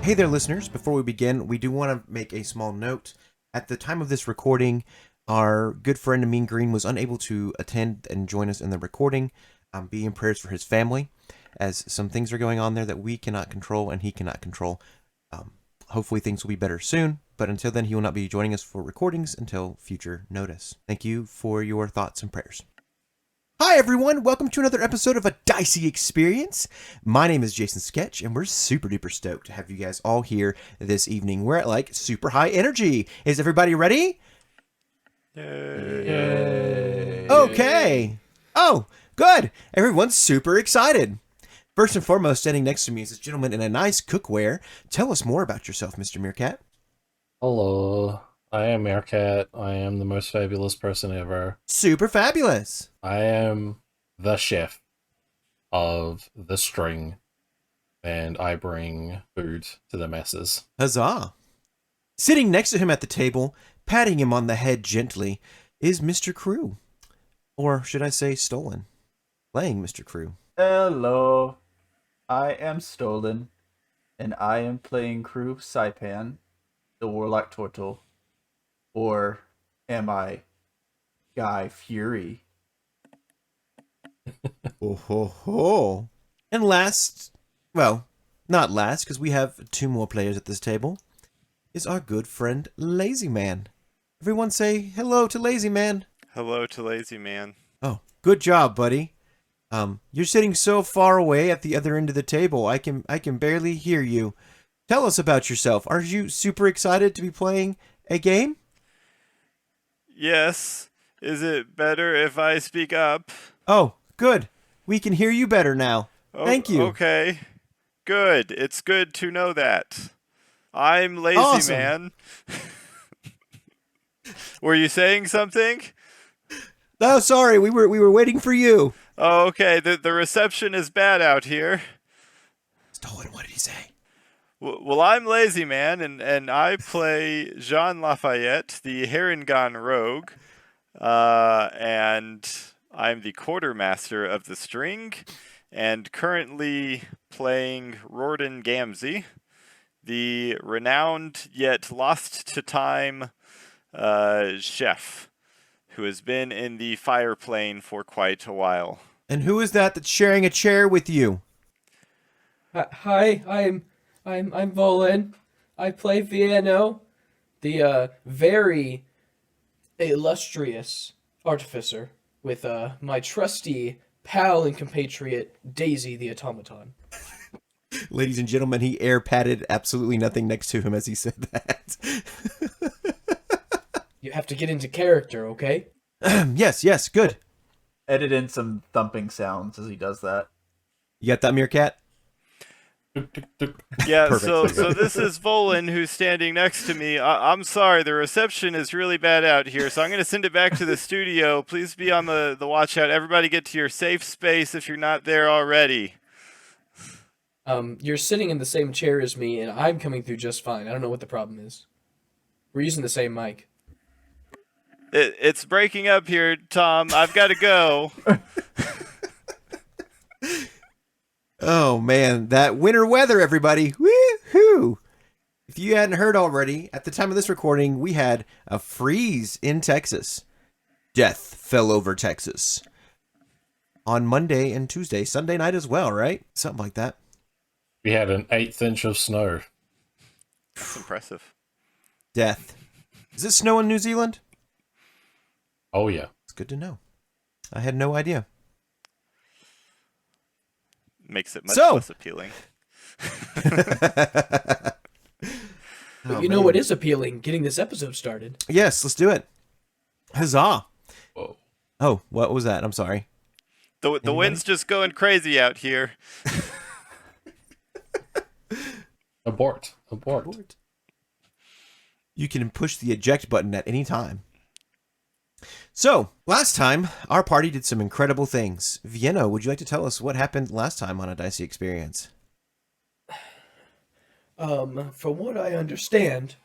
Hey there, listeners. Before we begin, we do want to make a small note. At the time of this recording, our good friend Amin Green was unable to attend and join us in the recording. Be in prayers for his family, as some things are going on there that we cannot control and he cannot control. Hopefully things will be better soon, but until then he will not be joining us for recordings until future notice. Thank you for your thoughts and prayers. Hi everyone, welcome to another episode of A Dicey Experience. My name is Jason Sketch, and we're super duper stoked to have you guys all here this evening. We're at like super high energy. Is everybody ready? Yay. Okay. Oh, good. Everyone's super excited. First and foremost, standing next to me is this gentleman in a nice cookware. Tell us more about yourself, Mr. Meerkat. Hello, I am Meerkat. I am the most fabulous person ever. Super fabulous. I am the chef of the string, and I bring food to the masses. Huzzah. Sitting next to him at the table, patting him on the head gently, is Mr. Crew. Or should I say Stolen? Playing Mr. Crew. Hello, I am Stolen, and I am playing Crew Saipan, the Warlock Turtle. Or am I Guy Fury? Oh ho ho. And last, well, not last, because we have two more players at this table, is our good friend Lazy Man. Everyone say hello to Lazy Man. Hello to Lazy Man. Oh, good job, buddy. You're sitting so far away at the other end of the table, I can barely hear you. Tell us about yourself. Are you super excited to be playing a game? Yes. Is it better if I speak up? Oh, good. We can hear you better now. Thank you. Okay. Good. It's good to know that. I'm Lazy Awesome. Man. Were you saying something? Oh, sorry. We were waiting for you. Oh, okay. The reception is bad out here. Stolen, what did he say? Well, I'm Lazy Man, and I play Jean Lafayette, the Herringon Rogue, and I'm the quartermaster of the string, and currently playing Rorden Gamzee, the renowned yet lost to time chef, who has been in the fire plane for quite a while. And who is that that's sharing a chair with you? Hi, I'm Volan. I play Viano, the very illustrious artificer, with my trusty pal and compatriot Daisy the automaton. Ladies and gentlemen, he air patted absolutely nothing next to him as he said that. You have to get into character, okay? Yes, good. Edit in some thumping sounds as he does that. You got that, Meerkat? Yeah, Perfect. so this is Volan who's standing next to me. I'm sorry, the reception is really bad out here, so I'm going to send it back to the studio. Please be on the watch out. Everybody get to your safe space if you're not there already. You're sitting in the same chair as me, and I'm coming through just fine. I don't know what the problem is. We're using the same mic. It's breaking up here, Tom. I've got to go. Oh, man, that winter weather, everybody. Woo-hoo! If you hadn't heard already, at the time of this recording, we had a freeze in Texas. Death fell over Texas. On Monday and Tuesday, Sunday night as well, right? Something like that. We had an 1/8 inch of snow. That's impressive. Death. Is it snow in New Zealand? Oh yeah. It's good to know. I had no idea. Makes it much So- less appealing. But Oh, you know man. what is appealing? Getting this episode started. Yes, let's do it. Huzzah. Whoa. Oh, what was that? I'm sorry. The Anybody? wind's just going crazy out here. Abort. You can push the eject button at any time. So, last time, our party did some incredible things. Vienna, would you like to tell us what happened last time on A Dicey Experience? From what I understand,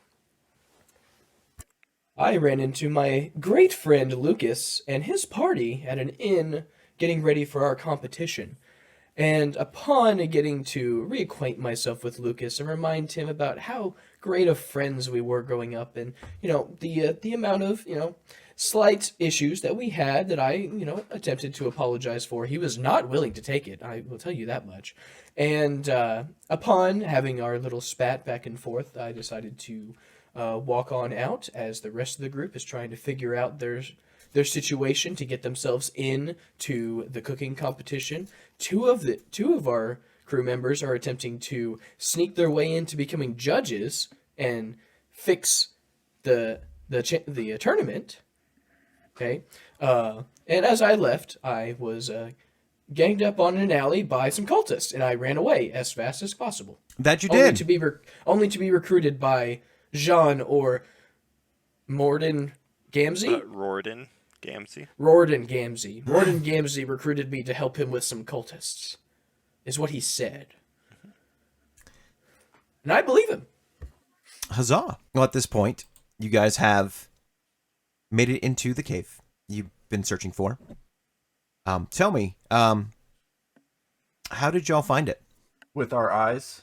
I ran into my great friend Lucas and his party at an inn getting ready for our competition. And upon getting to reacquaint myself with Lucas and remind him about how great of friends we were growing up, and the amount of slight issues that we had that I attempted to apologize for, he was not willing to take it. I will tell you that much. And upon having our little spat back and forth, I decided to walk on out as the rest of the group is trying to figure out their situation to get themselves in to the cooking competition. Two of our crew members are attempting to sneak their way into becoming judges and fix the tournament. Okay, and as I left, I was ganged up on an alley by some cultists, and I ran away as fast as possible. That you Only did. to be only to be recruited by Jean or Morden Gamzee. Rorden Gamzee. Rorden Gamzee. Rorden Gamzee recruited me to help him with some cultists, is what he said. And I believe him. Huzzah. Well, at this point, you guys have made it into the cave you've been searching for. Tell me, how did y'all find it? With our eyes.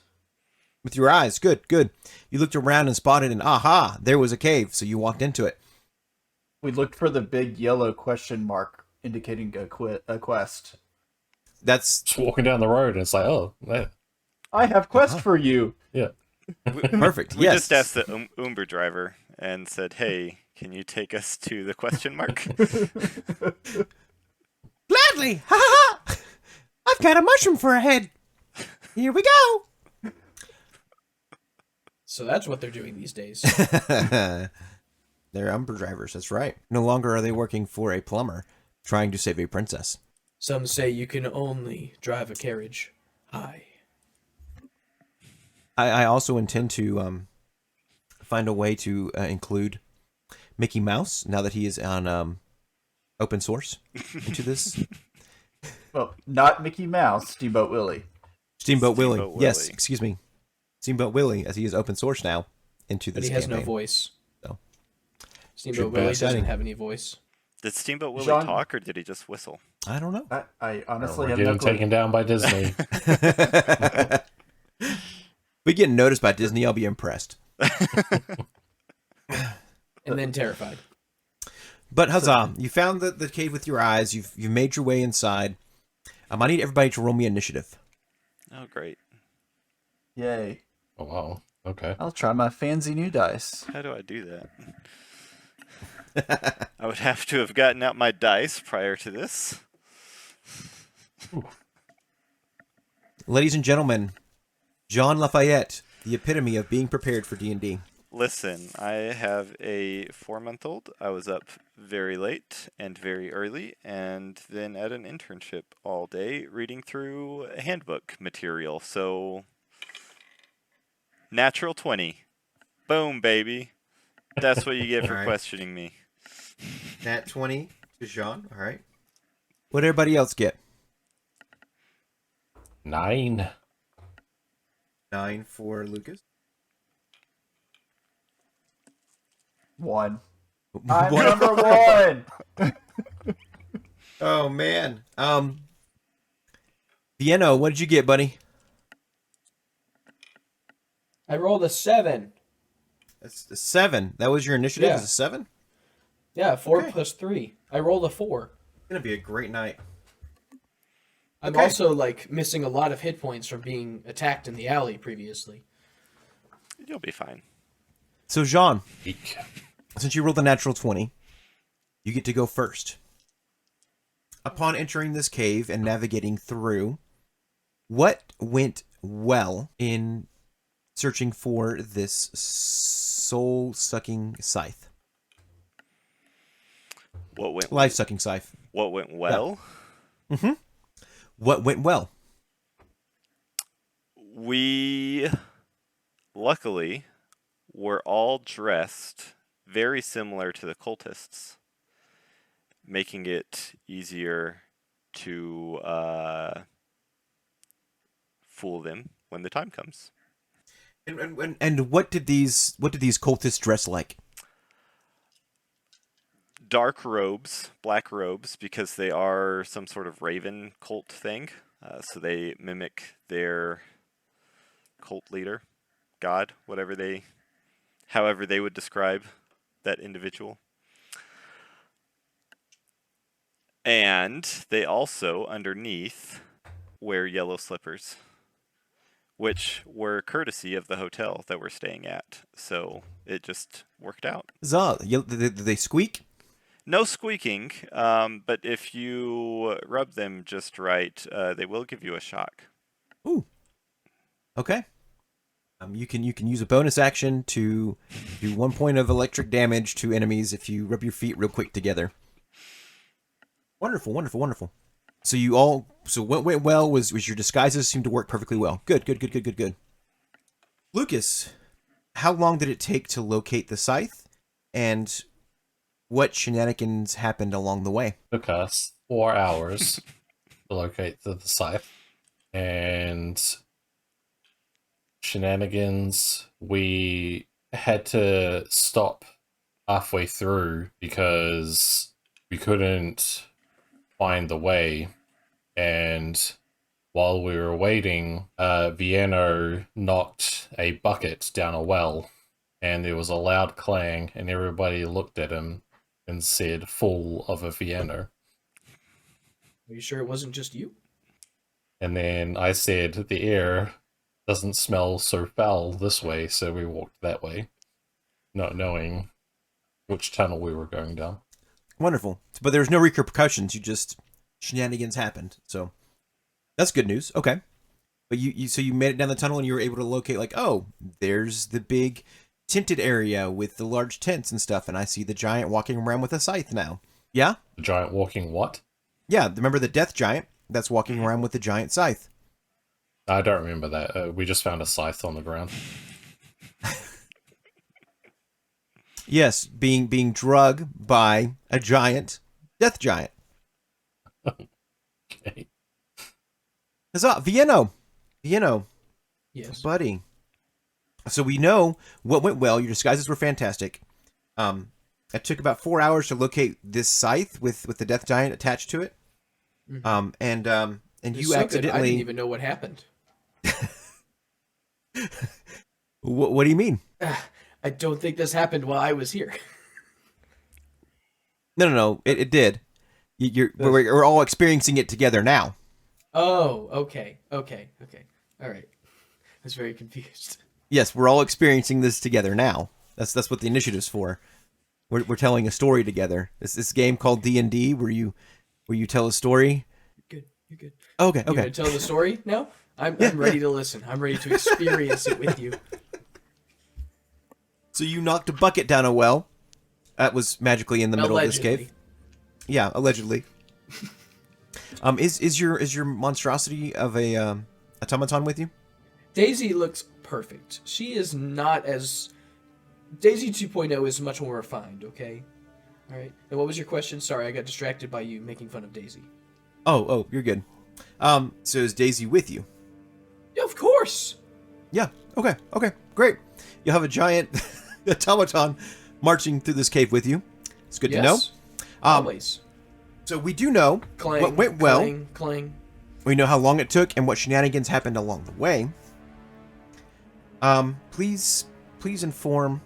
With your eyes. Good, good. You looked around and spotted and aha, there was a cave, so you walked into it. We looked for the big yellow question mark indicating a quest. That's Just walking down the road, and it's like, oh, man. I have quest for you. Yeah. perfect. We Yes. just asked the Uber driver and said, "Hey, can you take us to the question mark?" Gladly. Ha ha ha. I've got a mushroom for a head. Here we go. So that's what they're doing these days. They're Uber drivers, that's right. No longer are they working for a plumber trying to save a princess. Some say you can only drive a carriage high. I also intend to find a way to include Mickey Mouse now that he is on open source into this. Well, not Mickey Mouse, Steamboat Willie. Steamboat Willie. Steamboat Yes, Willie. excuse me. Steamboat Willie, as he is open source now into But this he has campaign. no voice. So. Steamboat Should be Willie exciting. doesn't have any voice. Did Steamboat Willie Jean- talk, or did he just whistle? I don't know. I honestly We're have getting no clue. taken down by Disney. We get noticed by Disney, I'll be impressed. And then terrified. But huzzah, you found the cave with your eyes. You've made your way inside. I need everybody to roll me initiative. Oh, great. Yay. Oh, wow. Okay. I'll try my fancy new dice. How do I do that? I would have to have gotten out my dice prior to this. Ladies and gentlemen, Jean Lafayette, the epitome of being prepared for D&D. Listen, I have a 4-month-old. I was up very late and very early, and then at an internship all day reading through handbook material. So, natural 20. Boom, baby. That's what you get for Alright. questioning me. Nat 20 to Jean. All right. What did everybody else get? 9. 9 for Lucas. 1. I'm One. number 1. Oh man. Vienno, what did you get, buddy? I rolled a 7. That's a 7. That was your initiative. Yeah. Is a 7? Yeah, 4 Okay. plus 3. I rolled a 4. It's gonna be a great night. I'm Okay. also missing a lot of hit points from being attacked in the alley previously. You'll be fine. So Jean, Eek. since you rolled a natural 20, you get to go first. Upon entering this cave and navigating through, what went well in searching for this soul-sucking scythe? What went Life-sucking scythe. What went well? What went well? We luckily were all dressed very similar to the cultists, making it easier to fool them when the time comes. And what did these cultists dress like? Dark robes, black robes, because they are some sort of raven cult thing. So they mimic their cult leader, god, however they would describe that individual. And they also, underneath, wear yellow slippers, which were courtesy of the hotel that we're staying at. So it just worked out. Huzzah. Did they squeak? No squeaking, but if you rub them just right, they will give you a shock. Ooh. Okay. You can use a bonus action to do 1 point of electric damage to enemies if you rub your feet real quick together. Wonderful, wonderful, wonderful. So what went well was your disguises seemed to work perfectly well. Good. Lucas, how long did it take to locate the scythe, and what shenanigans happened along the way? Took us 4 hours to locate the scythe, and shenanigans. We had to stop halfway through because we couldn't find the way, and while we were waiting, Vienno knocked a bucket down a well, and there was a loud clang, and everybody looked at him and said, "Full of a Vienno." Are you sure it wasn't just you? And then I said, "The air doesn't smell so foul this way," so we walked that way, not knowing which tunnel we were going down. Wonderful. But there was no repercussions. Shenanigans happened. So that's good news. Okay. But you made it down the tunnel and you were able to locate, like, oh, there's the big tinted area with the large tents and stuff, and I see the giant walking around with a scythe now. Yeah? The giant walking what? Yeah, remember the death giant that's walking around with the giant scythe? I don't remember that. We just found a scythe on the ground. Yes, being drugged by a giant death giant. Okay. Huzzah! Vienno, Yes. buddy. So we know what went well. Your disguises were fantastic. It took about 4 hours to locate this scythe with the death giant attached to it. Mhm. And It's you so good, I accidentally. didn't even know what happened. What do you mean? I don't think this happened while I was here. No. It did. We're all experiencing it together now. Oh, okay. All right. I was very confused. Yes, we're all experiencing this together now. That's what the initiative's for. We're telling a story together. It's this game called D&D where you tell a story. You're good. Okay. You gonna tell the story now? I'm ready to listen. I'm ready to experience it with you. So you knocked a bucket down a well. That was magically in the middle of this cave. Yeah, allegedly. Is your monstrosity of a automaton with you? Daisy looks perfect. She is not as... Daisy 2.0 is much more refined, okay? Alright. And what was your question? Sorry, I got distracted by you making fun of Daisy. Oh, you're good. So is Daisy with you? Yeah, of course! Yeah. Okay, great. You have a giant automaton marching through this cave with you. It's good to know. Always. So we do know Clang, what went well. Clang. We know how long it took and what shenanigans happened along the way. Please inform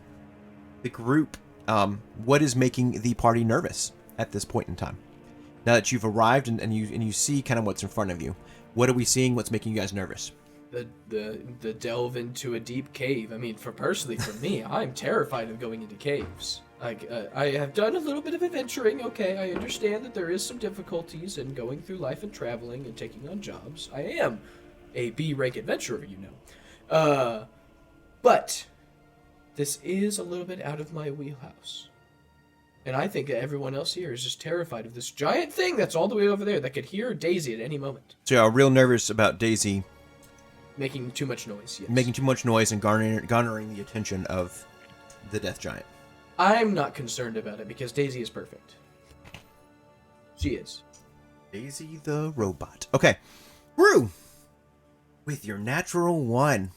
the group what is making the party nervous at this point in time. Now that you've arrived and you see kind of what's in front of you, what are we seeing? What's making you guys nervous? The delve into a deep cave. I mean, for me, I'm terrified of going into caves. Like, I have done a little bit of adventuring, okay, I understand that there is some difficulties in going through life and traveling and taking on jobs. I am a B-rank adventurer, you know. But this is a little bit out of my wheelhouse. And I think that everyone else here is just terrified of this giant thing that's all the way over there that could hear Daisy at any moment. So you're real nervous about Daisy Making too much noise, yes. making too much noise and garnering the attention of the death giant. I'm not concerned about it because Daisy is perfect. She is. Daisy the robot. Okay. Rue! With your natural 1.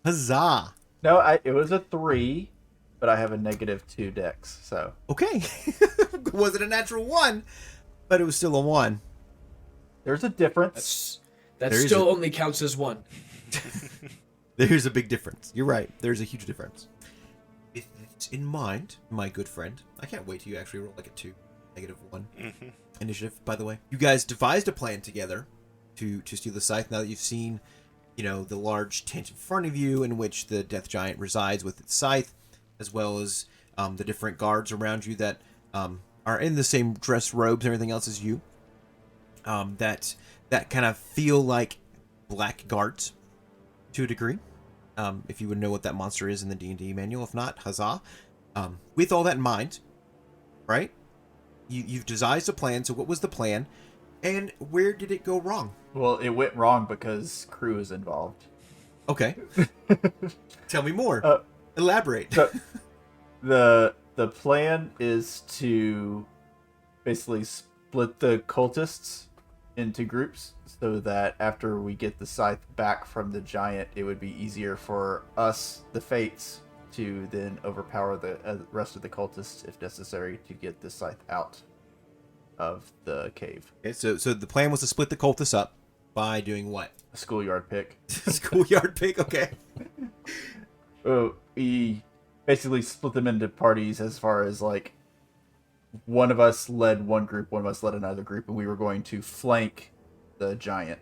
Huzzah! No, it was a 3, but I have a -2 dex, so. Okay. Was it a natural 1? But it was still a 1. There's a difference. That There is still only counts as one. There's a big difference. You're right. There's a huge difference. With it in mind, my good friend, I can't wait till you actually roll like a 2, -1 initiative, by the way. You guys devised a plan together to steal the scythe now that you've seen, the large tent in front of you in which the death giant resides with its scythe, as well as the different guards around you that are in the same dress robes and everything else as you. That kind of feel like black guards to a degree. If you would know what that monster is in the D&D manual. If not, huzzah. With all that in mind, right? You've devised a plan. So what was the plan? And where did it go wrong? Well, it went wrong because crew is involved. Okay. Tell me more. Elaborate. So the plan is to basically split the cultists into groups so that after we get the scythe back from the giant, it would be easier for us, the Fates, to then overpower the rest of the cultists if necessary to get the scythe out of the cave. Okay, so the plan was to split the cultists up by doing what? A schoolyard pick. Schoolyard pick, okay. We basically split them into parties as far as like one of us led one group, one of us led another group, and we were going to flank the giant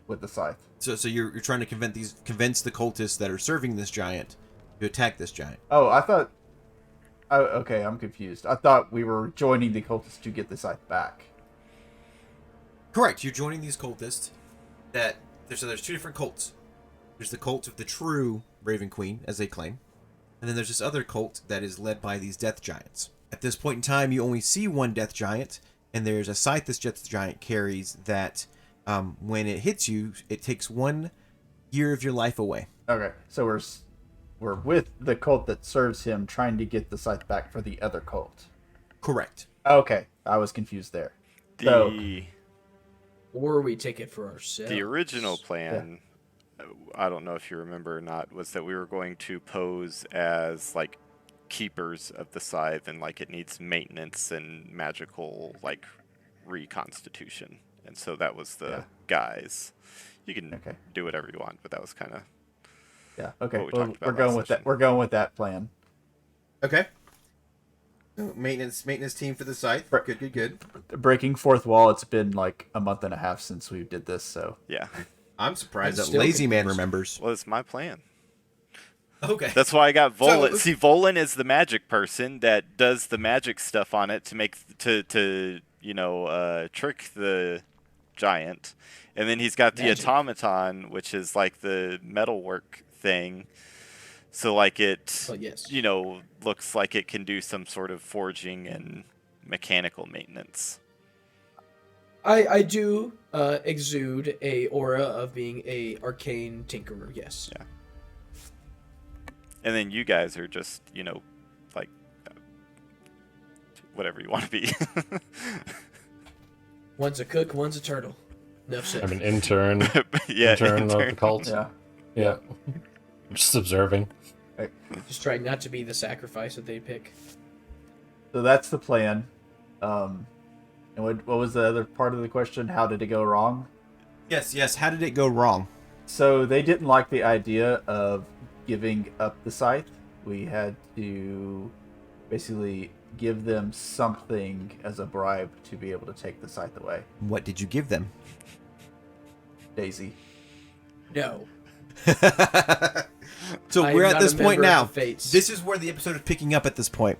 with the scythe. So you're trying to convince the cultists that are serving this giant to attack this giant. Oh, I thought. Oh, okay, I'm confused. I thought we were joining the cultists to get the scythe back. Correct. You're joining these cultists. There's 2 different cults. There's the cult of the true Raven Queen, as they claim, and then there's this other cult that is led by these death giants. At this point in time, you only see one death giant, and there's a scythe this death giant carries that, when it hits you, it takes 1 year of your life away. Okay, so we're with the cult that serves him, trying to get the scythe back for the other cult. Correct. Okay, I was confused there. Or we take it for ourselves. The original plan, I don't know if you remember or not, was that we were going to pose as like keepers of the scythe, and like it needs maintenance and magical like reconstitution, and so that was the guys. You can do whatever you want, but that was kind of okay. what we talked about We're going last with session. that. We're going with that plan. Okay. Maintenance team for the scythe. Good. Breaking fourth wall. It's been like a month and a half since we did this, so Yeah. I'm surprised I'm that still Lazy Man confused. remembers. Well, it's my plan. Okay. That's why I got Volan. So- See, Volan is the magic person that does the magic stuff on it to make to trick the giant, and then he's got the Magic. automaton, which is like the metalwork thing. So like it, Well, yes. looks like it can do some sort of forging and mechanical maintenance. I do exude a aura of being a arcane tinkerer, yes. Yeah. And then you guys are just, like, whatever you want to be. One's a cook, one's a turtle. Enough said. I'm an intern. Yeah, intern of the cult. yeah. Yeah. Just observing. Just trying not to be the sacrifice that they pick. So that's the plan. And what was the other part of the question? How did it go wrong? Yes. How did it go wrong? So they didn't like the idea of giving up the scythe. We had to basically give them something as a bribe to be able to take the scythe away. What did you give them? Daisy. No. So I we're am at not this a point member of now. the Fates. This is where the episode is picking up at this point.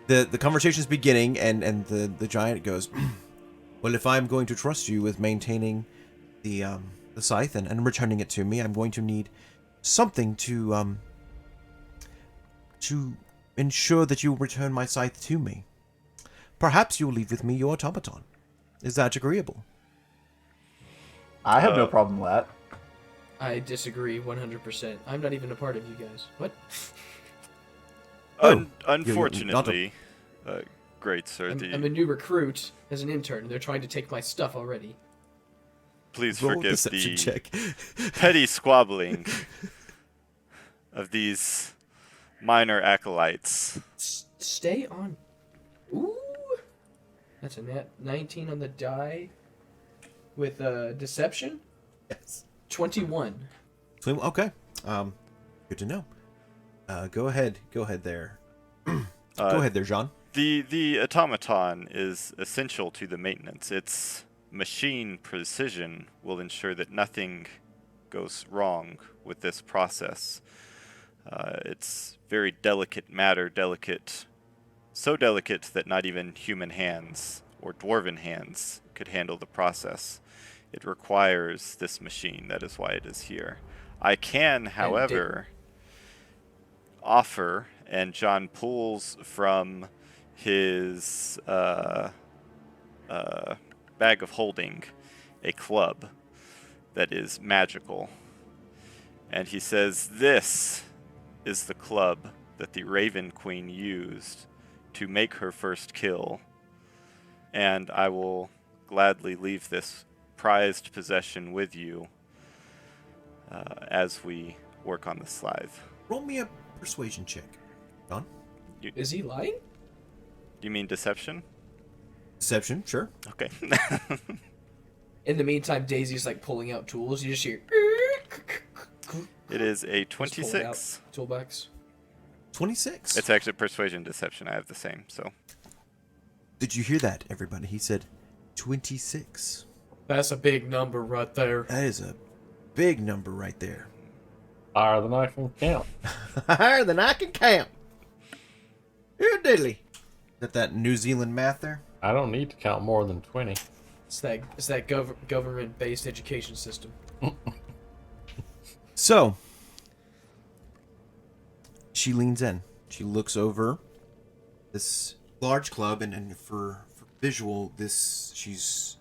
The conversation is beginning, and the giant goes, well, if I'm going to trust you with maintaining the scythe and returning it to me, I'm going to need something to ensure that you return my scythe to me. Perhaps you'll leave with me your automaton. Is that agreeable? I have no problem with that. I disagree 100%. I'm not even a part of you guys. What? Unfortunately, great sir, I'm a new recruit as an intern. They're trying to take my stuff already. please Roll a forgive deception the check. petty squabbling of these minor acolytes. Stay on. Ooh. That's a nat 19 on the die. with deception. Yes. 21. Okay. Good to know. Go ahead there. Go ahead there, John. The automaton is essential to the maintenance. Its machine precision will ensure that nothing goes wrong with this process. It's very delicate matter, so delicate that not even human hands or dwarven hands could handle the process. It requires this machine. That is why it is here. I can, however, offer, and John pulls from his bag of holding a club that is magical. And he says, "This is the club that the Raven Queen used to make her first kill. And I will gladly leave this prized possession with you as we work on the scythe." Roll me a persuasion check, John. Is he lying? You mean deception? Deception, sure. Okay. In the meantime, Daisy's like pulling out tools. You just hear. It is a Just pulling out 26. Toolbox. 26. It's actually persuasion deception. I have the same, so. Did you hear that, everybody? He said 26. That's a big number right there. That is a big number right there. Higher than I can count. Higher than I can count. Here diddly. Is that New Zealand math there? I don't need to count more than 20. It's that government-based education system. So, she leans in. She looks over this large club, and for visual, she's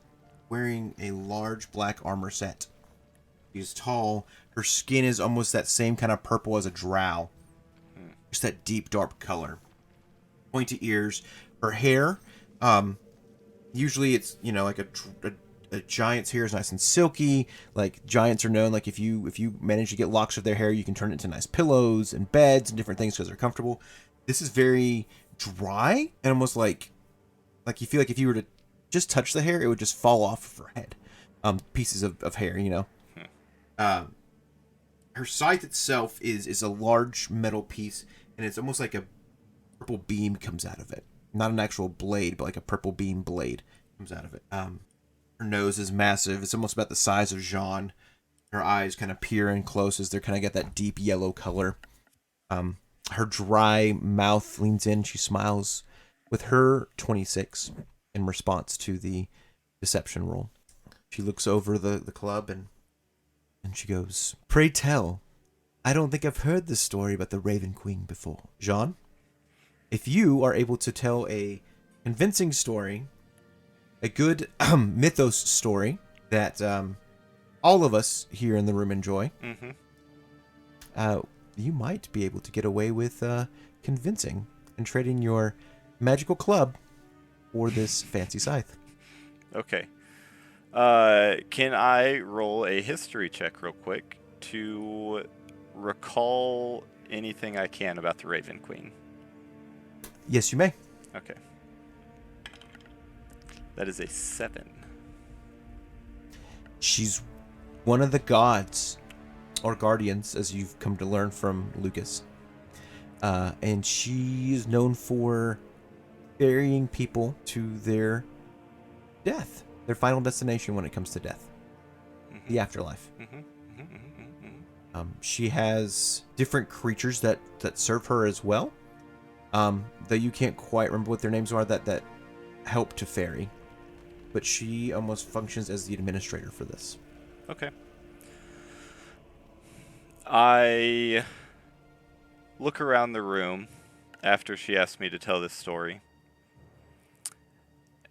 wearing a large black armor set. She's tall. Her skin is almost that same kind of purple as a drow. Just that deep, dark color. Pointy ears. Her hair, usually it's, like a giant's hair is nice and silky. Like, giants are known, like, if you manage to get locks of their hair, you can turn it into nice pillows and beds and different things because they're comfortable. This is very dry and almost like you feel like if you were to just touch the hair, it would just fall off of her head. Pieces of hair, Her scythe itself is a large metal piece, and it's almost like a purple beam comes out of it. Not an actual blade, but like a purple beam blade comes out of it. Her nose is massive. It's almost about the size of Jean. Her eyes kind of peer in close as they're kind of got that deep yellow color. Her dry mouth leans in. She smiles with her 26 in response to the deception roll. She looks over the club and she goes, "Pray tell, I don't think I've heard this story about the Raven Queen before." Jean, if you are able to tell a convincing story, a good mythos story that all of us here in the room enjoy, you might be able to get away with convincing and trading your magical club for this fancy scythe. Okay. Can I roll a history check real quick to recall anything I can about the Raven Queen? Yes, you may. Okay. That is a 7. She's one of the gods or guardians, as you've come to learn from Lucas. And she is known for ferrying people to their death, their final destination when it comes to death, the afterlife. She has different creatures that serve her as well, though you can't quite remember what their names are, that help to ferry. But she almost functions as the administrator for this. Okay. I look around the room after she asked me to tell this story.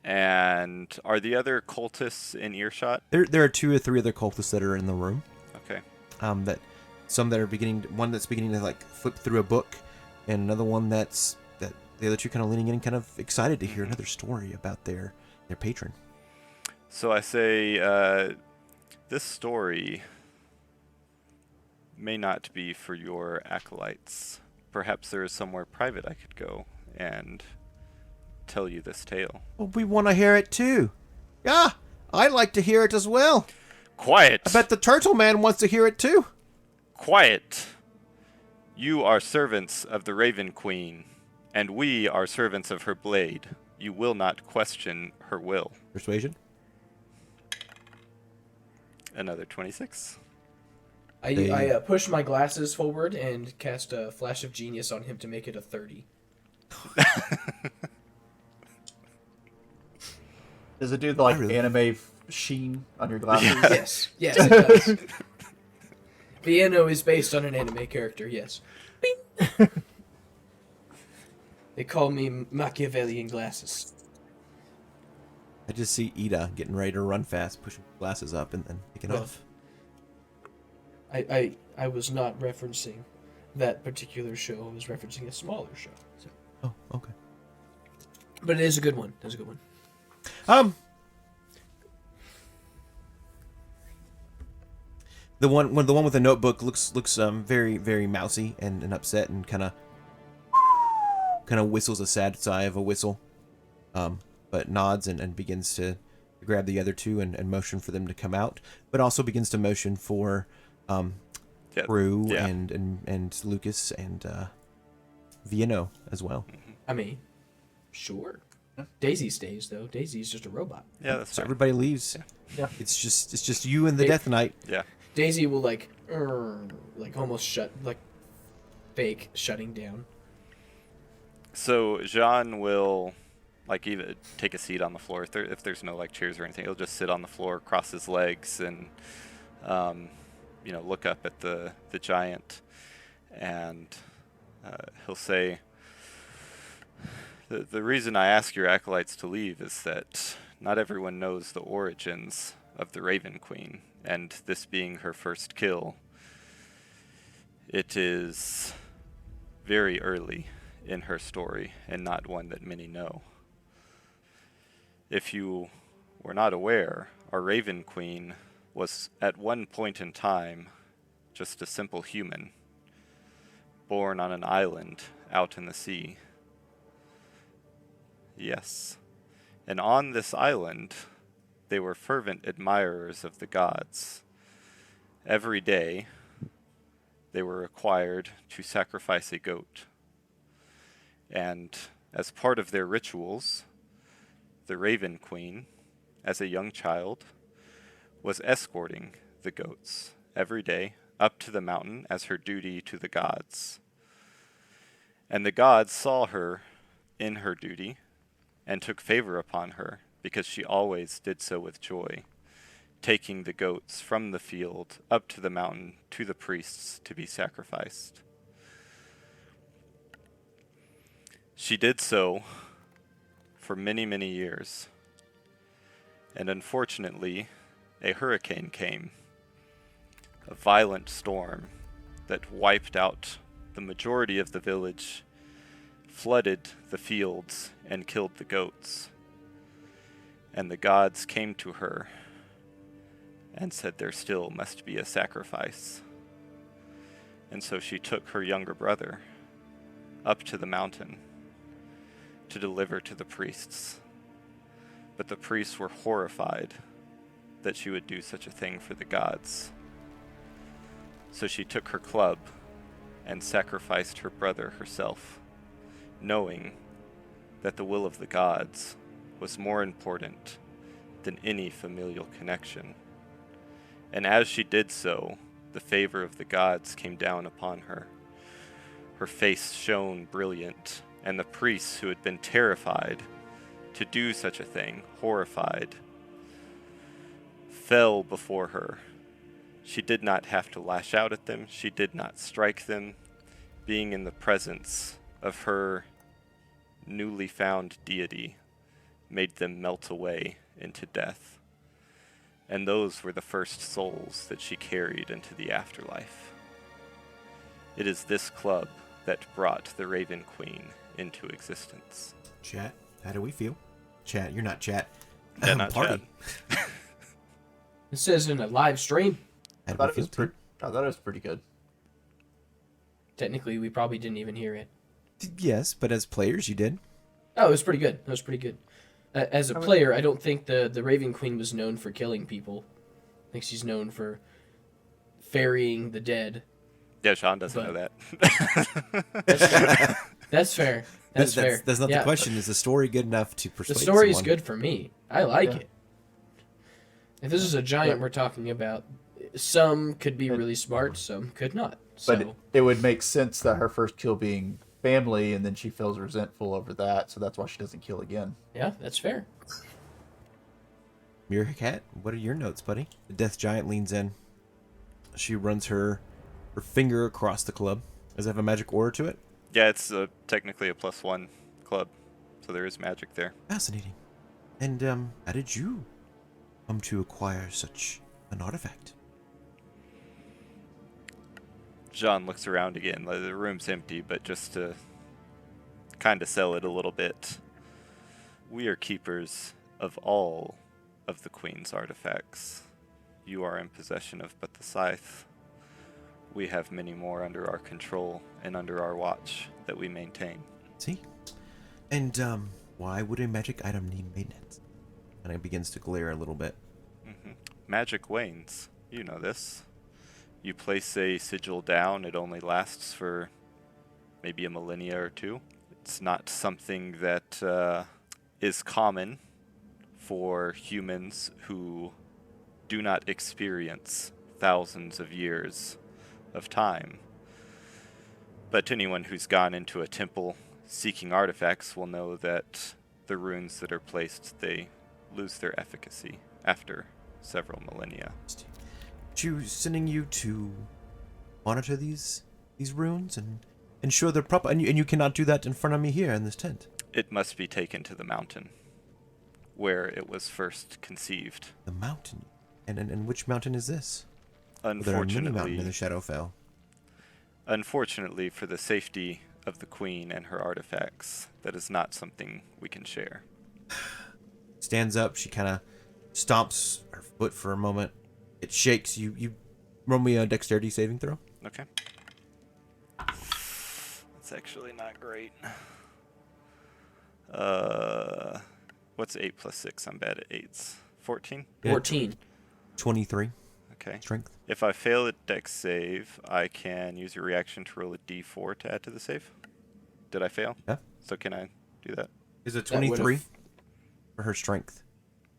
And are the other cultists in earshot? There are 2 or 3 other cultists that are in the room. Okay. One that's beginning to like flip through a book, and another one that the other 2 kind of leaning in and kind of excited to hear another story about their patron. So I say, this story may not be for your acolytes. Perhaps there is somewhere private I could go and tell you this tale. Well, we want to hear it too. Yeah, I'd like to hear it as well. Quiet. I bet the turtle man wants to hear it too. Quiet. You are servants of the Raven Queen, and we are servants of her blade. You will not question her will. Persuasion. Another 26. I push my glasses forward and cast a flash of genius on him to make it a 30. Does it do the like really- anime sheen on your glasses? Yes, yes, it does. Vienna is based on an anime character, yes. Bing. They call me Machiavellian glasses. I just see Ida getting ready to run fast, pushing glasses up and then taking Well, off. I was not referencing that particular show. I was referencing a smaller show. So. Oh, okay. But it is a good one. It's a good one. The one with the notebook looks very very mousy and upset and kind of whistles a sad sigh of a whistle, but nods and begins to grab the other two and motion for them to come out, but also begins to motion for Prue Yeah. and Lucas and Vienno as well. I mean, sure. Daisy stays though. Daisy's just a robot. Yeah, that's So fine. everybody leaves. Yeah. It's just you and the They- Death Knight. Yeah. Daisy will like almost shut, like fake shutting down. So Jean will like even take a seat on the floor if there's no like chairs or anything. He'll just sit on the floor, cross his legs, and look up at the giant, and he'll say, the reason I ask your acolytes to leave is that not everyone knows the origins of the Raven Queen, and this being her first kill, it is very early in her story and not one that many know. If you were not aware, our Raven Queen was at one point in time just a simple human, born on an island out in the sea. Yes, and on this island, they were fervent admirers of the gods. Every day, they were required to sacrifice a goat. And as part of their rituals, the Raven Queen, as a young child, was escorting the goats every day up to the mountain as her duty to the gods. And the gods saw her in her duty and took favor upon her because she always did so with joy, taking the goats from the field up to the mountain to the priests to be sacrificed. She did so for many, many years, and unfortunately, a hurricane came, a violent storm that wiped out the majority of the village, flooded the fields, and killed the goats. And the gods came to her and said there still must be a sacrifice. And so she took her younger brother up to the mountain to deliver to the priests. But the priests were horrified that she would do such a thing for the gods. So she took her club and sacrificed her brother herself, knowing that the will of the gods was more important than any familial connection. And as she did so, the favor of the gods came down upon her. Her face shone brilliant, and the priests who had been terrified to do such a thing, horrified, fell before her. She did not have to lash out at them. She did not strike them. Being in the presence of her newly found deity made them melt away into death. And those were the first souls that she carried into the afterlife. It is this club that brought the Raven Queen into existence. Chat, how do we feel? Chat, you're not chat. Yeah, not Party. chat. It says in a live stream. How I do thought we it feel? was pretty. I thought it was pretty good. Technically, we probably didn't even hear it. Yes, but as players, you did. Oh, it was pretty good. It was pretty good. As a player, I don't think the Raven Queen was known for killing people. I think she's known for ferrying the dead. Yeah, Sean doesn't But- know that. That's fair. That's fair. That's not the Yeah, question. Is the story good enough to The persuade story is someone? good for me. I like Yeah. it. If this is a giant we're talking about, some could be really smart, some could not. So But it would make sense that her first kill being family, and then she feels resentful over that, so that's why she doesn't kill again. yeah, that's fair. Meerkat, what are your notes, buddy? The death giant leans in. She runs her finger across the club. Does it have a magic aura to it? Yeah, it's technically a +1 club, so there is magic there. Fascinating. And how did you come to acquire such an artifact? Jean looks around again. The room's empty, but just to kind of sell it a little bit. We are keepers of all of the Queen's artifacts. You are in possession of but the scythe. We have many more under our control and under our watch that we maintain. See? And why would a magic item need maintenance? And it begins to glare a little bit. Magic wanes. You know this. You place a sigil down, it only lasts for maybe a millennia or two. It's not something that is common for humans who do not experience thousands of years of time. But anyone who's gone into a temple seeking artifacts will know that the runes that are placed, they lose their efficacy after several millennia. Sending you to monitor these runes and ensure they're proper, and you cannot do that in front of me here in this tent. It must be taken to the mountain where it was first conceived. The mountain, and which mountain is this? There are many mountains in Unfortunately, the Shadowfell. unfortunately for the safety of the Queen and her artifacts, that is not something we can share. Stands up. She kind of stomps her foot for a moment. It shakes. You roll me a dexterity saving throw. Okay. That's actually not great. What's 8 plus 6? I'm bad at 8s. 14? 14. 23 Okay. strength. If I fail a dex save, I can use your reaction to roll a d4 to add to the save. Did I fail? Yeah. So can I do that? Is it That would've- 23 for her strength?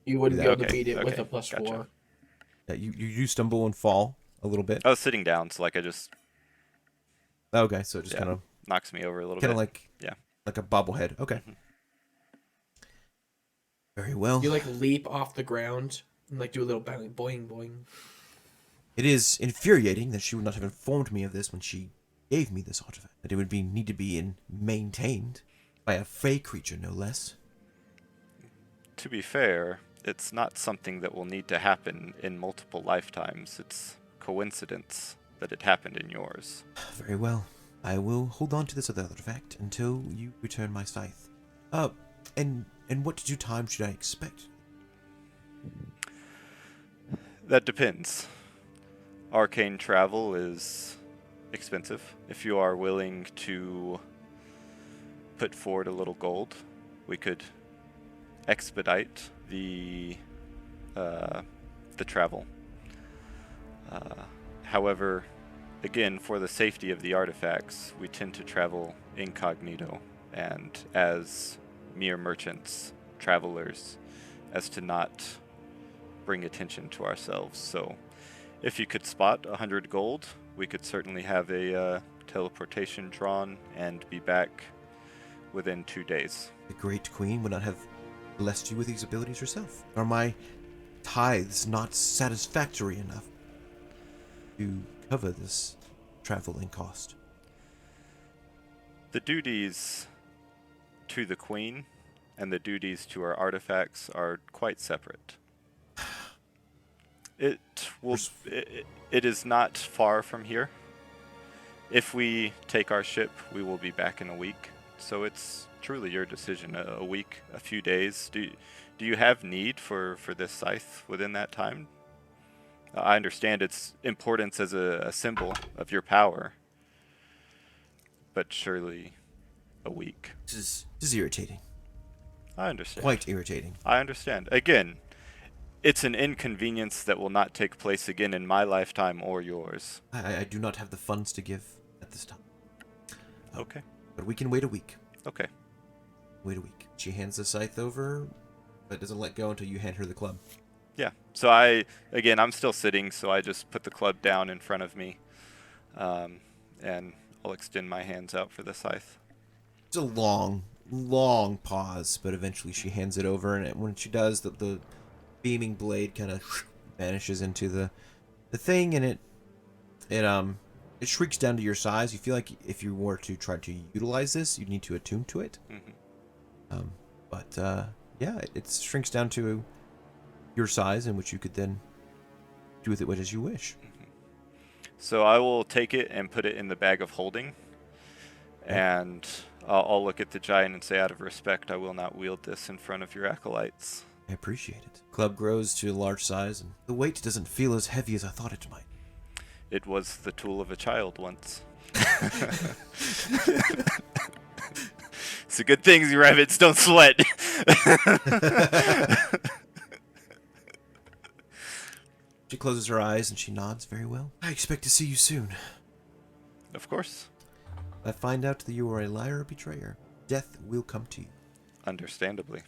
You wouldn't be Okay, able to beat it with okay, a +4. gotcha. Yeah, you stumble and fall a little bit. I was sitting down, so like I just Okay, so it just Yeah. kind of knocks me over a little bit. like Yeah. like a bobblehead. Okay. Very well. You like leap off the ground and like do a little boing boing boing. It is infuriating that she would not have informed me of this when she gave me this artifact. That it would need to be maintained by a fey creature, no less. To be fair, it's not something that will need to happen in multiple lifetimes. It's coincidence that it happened in yours. Very well. I will hold on to this other artifact until you return my scythe. And what due time should I expect? That depends. Arcane travel is expensive. If you are willing to put forward a little gold, we could expedite the travel. However, again, for the safety of the artifacts, we tend to travel incognito and as mere merchants, travelers, as to not bring attention to ourselves. So if you could spot 100 gold, we could certainly have a teleportation drawn and be back within 2 days. The Great Queen would not have blessed you with these abilities herself. Are my tithes not satisfactory enough to cover this traveling cost? The duties to the Queen and the duties to our artifacts are quite separate. It is not far from here. If we take our ship, we will be back in a week. So it's truly your decision. A week, a few days. Do you have need for this scythe within that time? I understand its importance as a symbol of your power, but surely a week. This is irritating. I understand. quite irritating. I understand. Again, it's an inconvenience that will not take place again in my lifetime or yours. I do not have the funds to give at this time. Okay. But we can wait a week. Okay. Wait a week. She hands the scythe over, but doesn't let go until you hand her the club. Yeah. So I'm still sitting, so I just put the club down in front of me, and I'll extend my hands out for the scythe. It's a long, long pause, but eventually she hands it over, and when she does, the beaming blade kind of vanishes into the thing, and it shrieks down to your size. You feel like if you were to try to utilize this, you'd need to attune to it. Mm-hmm. Yeah, it shrinks down to your size, in which you could then do with it what as you wish. So I will take it and put it in the bag of holding, and I'll look at the giant and say, out of respect, I will not wield this in front of your acolytes. I appreciate it. Club grows to a large size, and the weight doesn't feel as heavy as I thought it might. It was the tool of a child once. It's a good thing, rabbits don't sweat. She closes her eyes and she nods very well. I expect to see you soon. Of course. If I find out that you are a liar or betrayer, death will come to you. Understandably.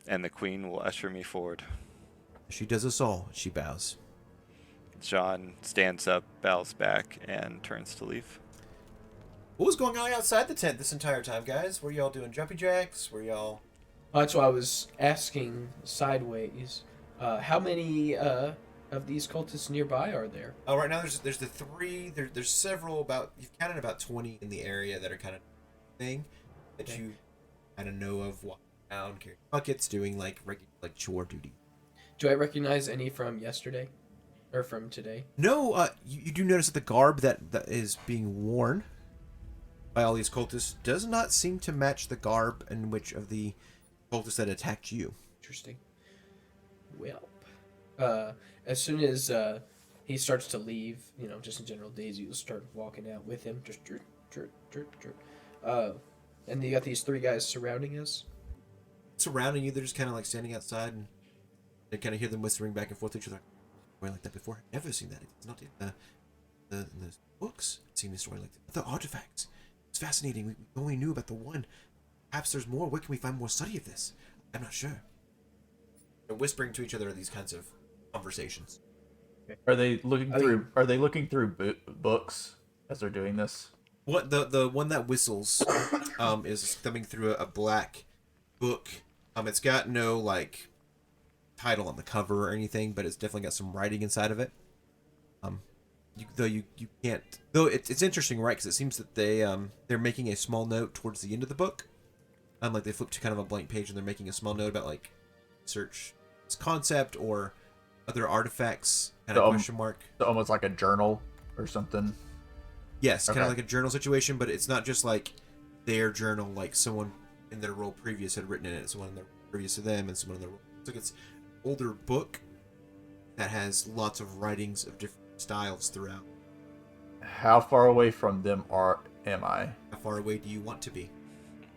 And the queen will usher me forward. She does us all. She bows. John stands up, bows back, and turns to leave. What was going on outside the tent this entire time, guys? Were y'all doing jumpy jacks? Were y'all... That's why I was asking sideways. How many of these cultists nearby are there? Oh, right now there's the three. There's several. You've counted about 20 in the area that are kind of thing that you kind of know of. Walking around, carrying buckets, doing like regular chore duty. Do I recognize any from yesterday, or from today? No, you do notice that the garb that is being worn by all these cultists does not seem to match the garb in which of the cultists that attacked you. Interesting. Well, as soon as he starts to leave, just in general, Daisy will start walking out with him. Just and you got these three guys surrounding us. Surrounding you, they're just kind of like standing outside, and they kind of hear them whispering back and forth to each other. Story like that before? I've never seen that. It's not in the books. I've seen a story like that. The artifacts. It's fascinating. We only knew about the one. Perhaps there's more. Where can we find more study of this? I'm not sure. They're whispering to each other these kinds of conversations. Are they looking through? Are they looking through books as they're doing this? What the one that whistles is thumbing through a black book. It's got no like title on the cover or anything, but it's definitely got some writing inside of it. You can't, though it's interesting, right? Because it seems that they're making a small note towards the end of the book. Like they flip to kind of a blank page and they're making a small note about like search its concept or other artifacts, kind of question mark. So almost like a journal or something. Yes, kind of like a journal situation, but it's not just like their journal, like someone in their role previous had written in it, someone in their previous to them, and someone in their role. It's like it's an older book that has lots of writings of different styles throughout. How far away from them am I? How far away do you want to be?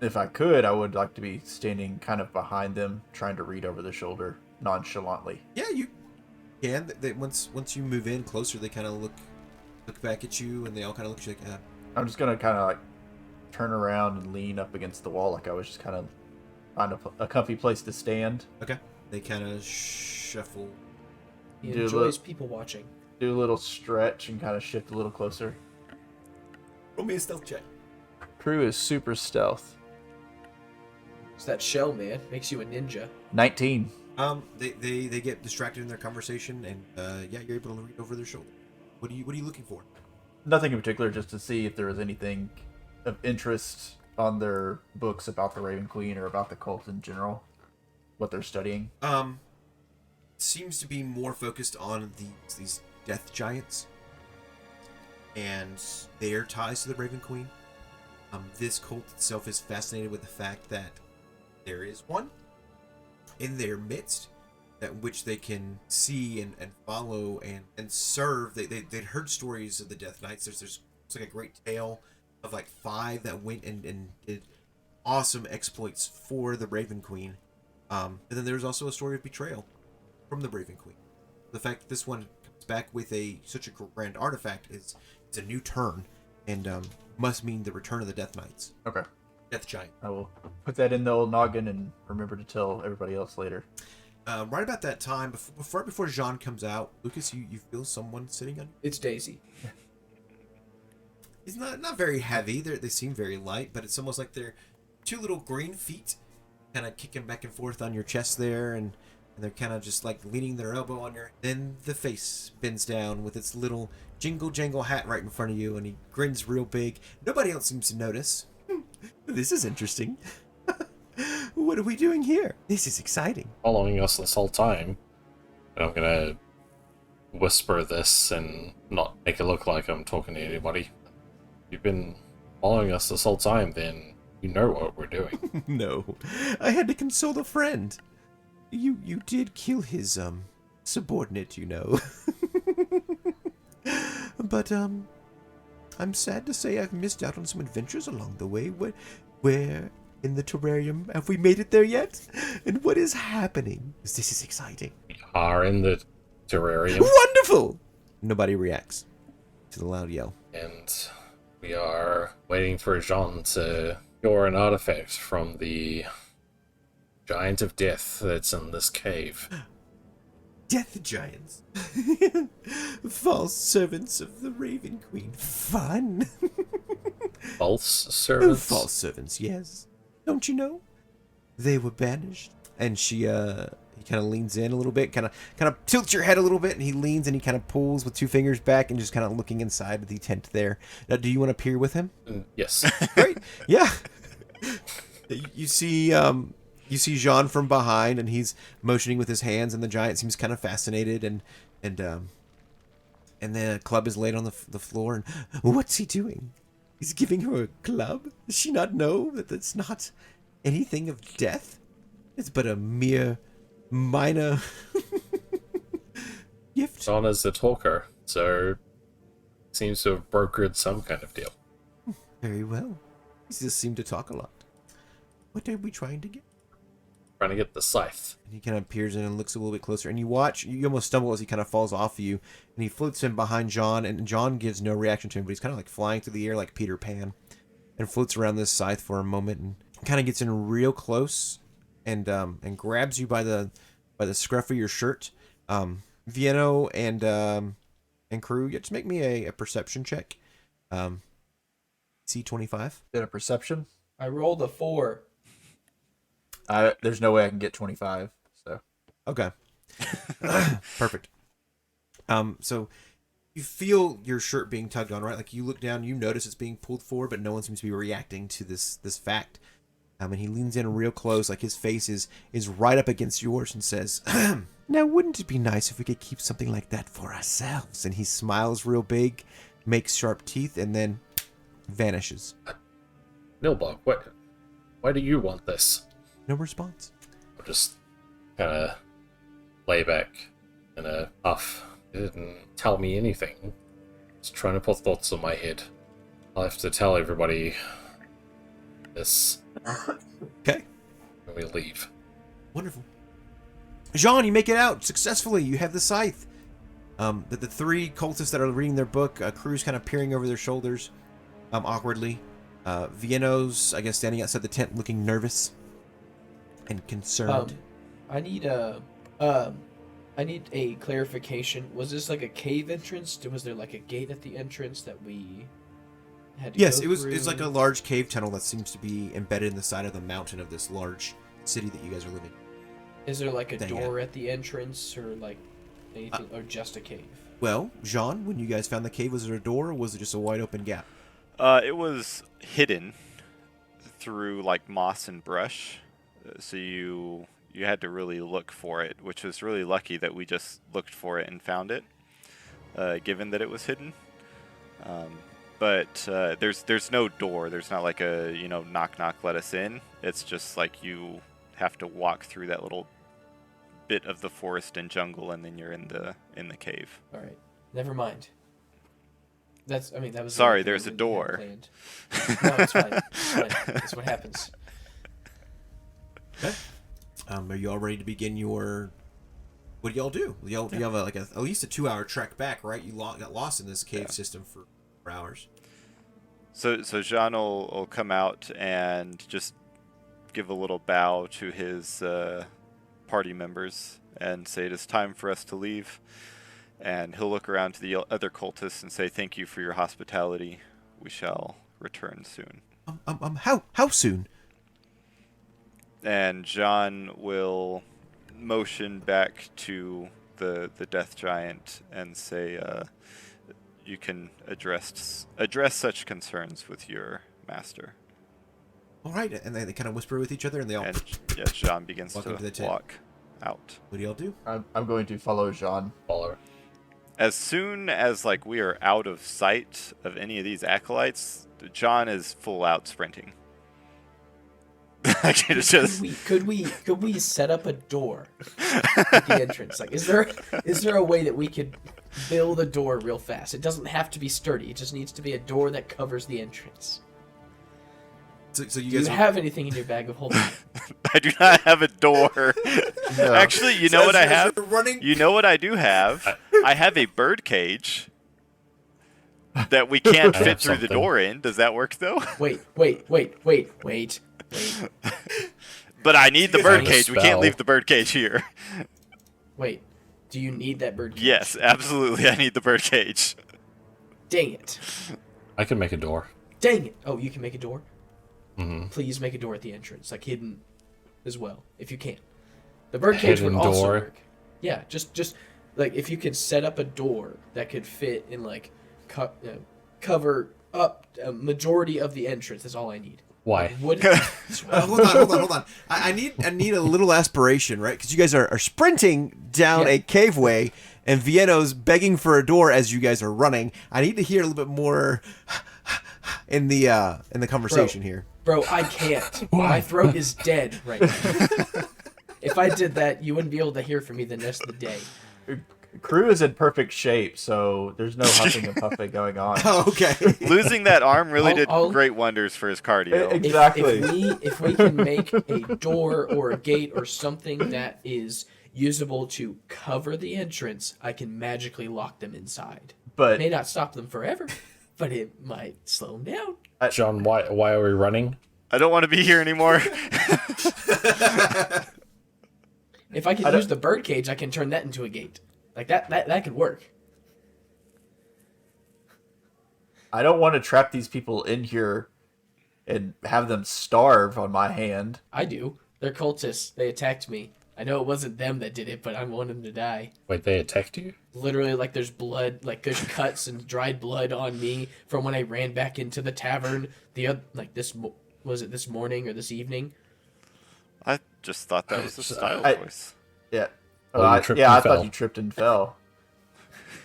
If I could, I would like to be standing kind of behind them, trying to read over the shoulder nonchalantly. Yeah, you can. They, once you move in closer, they kind of look back at you, and they all kind of look at you like, I'm just gonna kind of like turn around and lean up against the wall, like I was just kind of find a comfy place to stand. Okay. They kind of shuffle. He enjoys people watching. Do a little stretch and kind of shift a little closer. Roll me a stealth check. Crew is super stealth. It's that shell, man. Makes you a ninja. 19. They get distracted in their conversation, and yeah, you're able to read over their shoulder. What are you looking for? Nothing in particular, just to see if there was anything of interest on their books about the Raven Queen or about the cult in general. What they're studying. Seems to be more focused on these death giants and their ties to the Raven Queen. This cult itself is fascinated with the fact that there is one in their midst that which they can see and follow and serve. They'd heard stories of the Death Knights. There's like a great tale of like 5 that went and did awesome exploits for the Raven Queen. And then there's also a story of betrayal from the Raven Queen. The fact that this one comes back with such a grand artifact is a new turn, and must mean the return of the Death Knights. Okay. Death Giant. I will put that in the old noggin and remember to tell everybody else later. Right about that time, before Jean comes out, Lucas, you feel someone sitting on you? It's Daisy. It's not very heavy. They seem very light, but it's almost like they're two little green feet kind of kicking back and forth on your chest there, and they're kind of just like leaning their elbow on your... Then the face bends down with its little jingle jangle hat right in front of you, and he grins real big. Nobody else seems to notice. This is interesting. What are we doing here? This is exciting. Following us this whole time. I'm gonna whisper this and not make it look like I'm talking to anybody. If you've been following us this whole time, then you know what we're doing. No, I had to console a friend. You did kill his subordinate, you know. But I'm sad to say I've missed out on some adventures along the way. Where in the terrarium have we made it there yet? And what is happening? This is exciting. We are in the terrarium, Wonderful! Nobody reacts to the loud yell. and we are waiting for Jean to cure an artifact from the giant of death that's in this cave. Death giants. False servants of the Raven Queen. Fun. False Oh, servants? false servants, yes. Don't you know? They were banished. And he kind of leans in a little bit, kind of tilts your head a little bit, and he leans and he kind of pulls with two fingers back and just kind of looking inside of the tent there. Now, do you want to peer with him? Yes. Great. Yeah. You see Jean from behind, and he's motioning with his hands, and the giant seems kind of fascinated, and the club is laid on the floor, and what's he doing? He's giving her a club? Does she not know that that's not anything of death? It's but a mere minor gift. Jean is the talker, so seems to have brokered some kind of deal. Very well. He just seemed to talk a lot. What are we trying to get? Trying to get the scythe. And he kind of peers in and looks a little bit closer. And you almost stumble as he kind of falls off of you. And he floats in behind John. And John gives no reaction to him, but he's kind of like flying through the air like Peter Pan. And floats around this scythe for a moment. And kind of gets in real close. And grabs you by the scruff of your shirt. Vienno and crew, just make me a perception check. C25. Did a perception? I rolled a 4. There's no way I can get 25. So Okay. Perfect. So you feel your shirt being tugged on, right? Like you look down, you notice it's being pulled forward, but no one seems to be reacting to this fact. And he leans in real close, like his face is right up against yours, and says, "Now, wouldn't it be nice if we could keep something like that for ourselves?" And he smiles real big, makes sharp teeth, and then vanishes. Nilbog, why do you want this? No response. I'll just kind of lay back in a huff. It didn't tell me anything. Just trying to put thoughts in my head. I'll have to tell everybody this Okay. when we leave. Wonderful. Jean, you make it out successfully. You have the scythe. The three cultists that are reading their book, Crew's kind of peering over their shoulders, awkwardly. Vienno's, I guess, standing outside the tent, looking nervous and concerned. I need a clarification. Was this like a cave entrance? Was there like a gate at the entrance that we had to Yes, go it was. through? It's like a large cave tunnel that seems to be embedded in the side of the mountain of this large city that you guys are living in. Is there like a Dang door at the entrance or like anything, or just a cave? Well, Jean, when you guys found the cave, was there a door or was it just a wide open gap? It was hidden through like moss and brush, so you had to really look for it, which was really lucky that we just looked for it and found it, given that it was hidden. But there's no door. There's not like a knock knock let us in. It's just like you have to walk through that little bit of the forest and jungle, and then you're in the cave. All right, never mind. That was Sorry, the only there's a thing we had door. planned. No, it's fine. It's fine. That's what happens. Okay. Are you all ready to begin your? What do y'all do? You have at least a 2-hour trek back, right? You got lost in this cave system for 4 hours. So Jean will come out and just give a little bow to his party members and say it is time for us to leave. And he'll look around to the other cultists and say, "Thank you for your hospitality. We shall return soon." How soon? And Jean will motion back to the death giant and say, "You can address such concerns with your master." All right, and they kind of whisper with each other, and they all. And yeah, Jean begins Walk into the to tent. walk out. What do y'all do? I'm going to follow Jean. Follow. As soon as like we are out of sight of any of these acolytes, John is full out sprinting. Like, it's just Could we set up a door at the entrance? Like, is there a way that we could build a door real fast? It doesn't have to be sturdy. It just needs to be a door that covers the entrance. So you Do guys you have anything in your bag of holding? I do not have a door. No. Actually, you know what I have? Running. You know what I do have? I have a bird cage that we can't I fit have through the something. door in. Does that work though? Wait. But I need the guys bird have a cage. We can't spell. leave the bird cage here. Wait. Do you need that bird cage? Yes, absolutely. I need the bird cage. Dang it. I can make a door. Dang it. Oh, you can make a door? Mm-hmm. Please make a door at the entrance, like hidden as well, if you can. The bird cage would Hidden also door? work. Yeah, just like if you could set up a door that could fit in like cover up a majority of the entrance. That's all I need. Why? Would Hold on. I need a little aspiration, right? Because you guys are sprinting down Yeah. a caveway, and Vienno's begging for a door as you guys are running. I need to hear a little bit more in the conversation here. Bro, I can't. My throat is dead right now. If I did that, you wouldn't be able to hear from me the rest of the day. Crew is in perfect shape, so there's no huffing and puffing going on. Oh, okay. Losing that arm really I'll- did I'll- great wonders for his cardio. Ex- Exactly. If we can make a door or a gate or something that is usable to cover the entrance, I can magically lock them inside. It But may not stop them forever, but it might slow them down. John, why are we running? I don't want to be here anymore. If I can I don't- use the bird cage, I can turn that into a gate. Like that could work. I don't want to trap these people in here and have them starve on my hand. I do. They're cultists. They attacked me. I know it wasn't them that did it, but I want them to die. Wait, they attacked you? Literally, like there's blood, like there's cuts and dried blood on me from when I ran back into the tavern. Was it this morning or this evening? I just thought that was a style I- choice. Yeah. Oh, you I tripped and thought fell. you tripped and fell.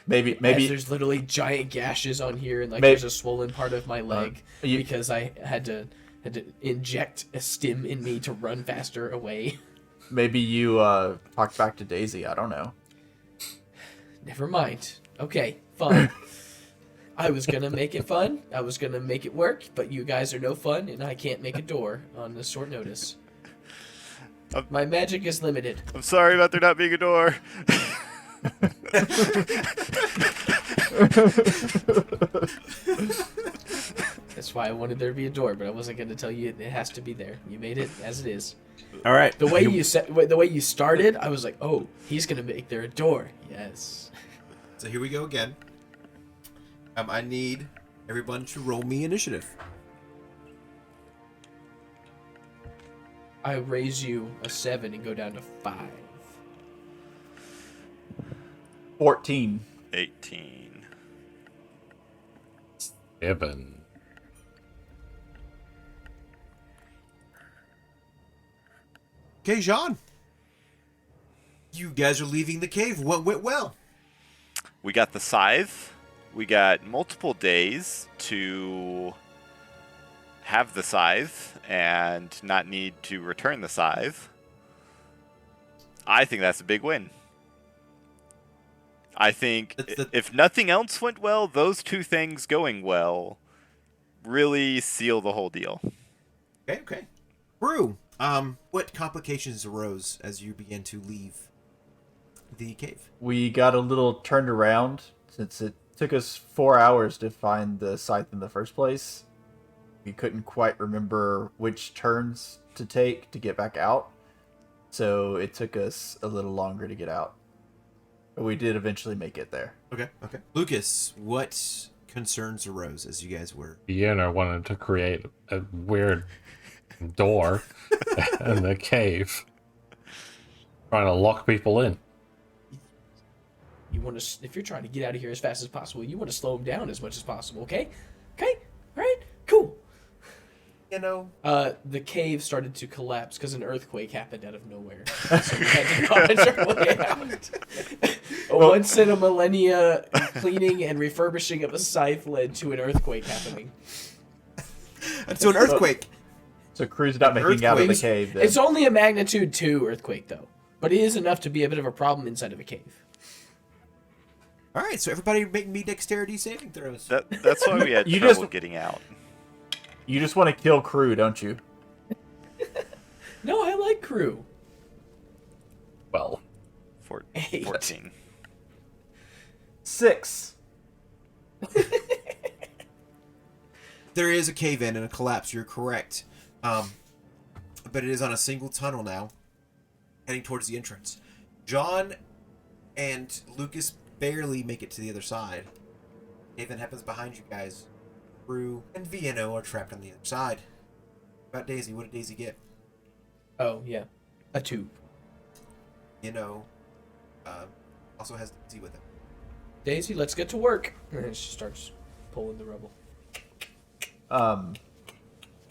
Maybe As there's literally giant gashes on here, and like May- there's a swollen part of my leg you- because I had to inject a stim in me to run faster away. maybe you talked back to Daisy. I don't know. Never mind. Okay, fine. I was gonna make it fun. I was gonna make it work, but you guys are no fun, and I can't make a door on this short notice. My magic is limited. I'm sorry about there not being a door. That's why I wanted there to be a door, but I wasn't gonna tell you it has to be there. You made it as it is. All right. The way the way you started, I was like, oh, he's gonna make there a door. Yes. So here we go again. I need everyone to roll me initiative. I raise you a 7 and go down to 5. 14. 18. 7. Okay, Jean. You guys are leaving the cave. What went well? We got the scythe. We got multiple days to have the scythe and not need to return the scythe. I think that's a big win. I think if nothing else went well, those two things going well really seal the whole deal. Okay. Brew, what complications arose as you began to leave the cave? We got a little turned around since it took us 4 hours to find the scythe in the first place. We couldn't quite remember which turns to take to get back out, so it took us a little longer to get out. But we did eventually make it there. Okay. Lucas, what concerns arose as you guys were? Vienna wanted to create a weird door in the cave, trying to lock people in. You want to, if you're trying to get out of here as fast as possible, you want to slow him down as much as possible. Okay. All right. Cool. The cave started to collapse because an earthquake happened out of nowhere. So we had to dodge our way out. Once in a millennia, cleaning and refurbishing of a scythe led to an earthquake happening. So an earthquake. So Crew's not making out of the cave then. It's only a magnitude 2 earthquake, though. But it is enough to be a bit of a problem inside of a cave. All right, so everybody make me dexterity saving throws. That's why we had You trouble just- getting out. You just want to kill Crew, don't you? No, I like crew. Well, Eight. 14. 6. There is a cave in and a collapse. You're correct, but it is on a single tunnel now, heading towards the entrance. John and Lucas barely make it to the other side. Cave then happens behind you guys. Brew and Vienno are trapped on the other side. About Daisy, what did Daisy get? Oh, yeah. A 2. Vienno also has Daisy with him. Daisy, let's get to work. And then she starts pulling the rubble.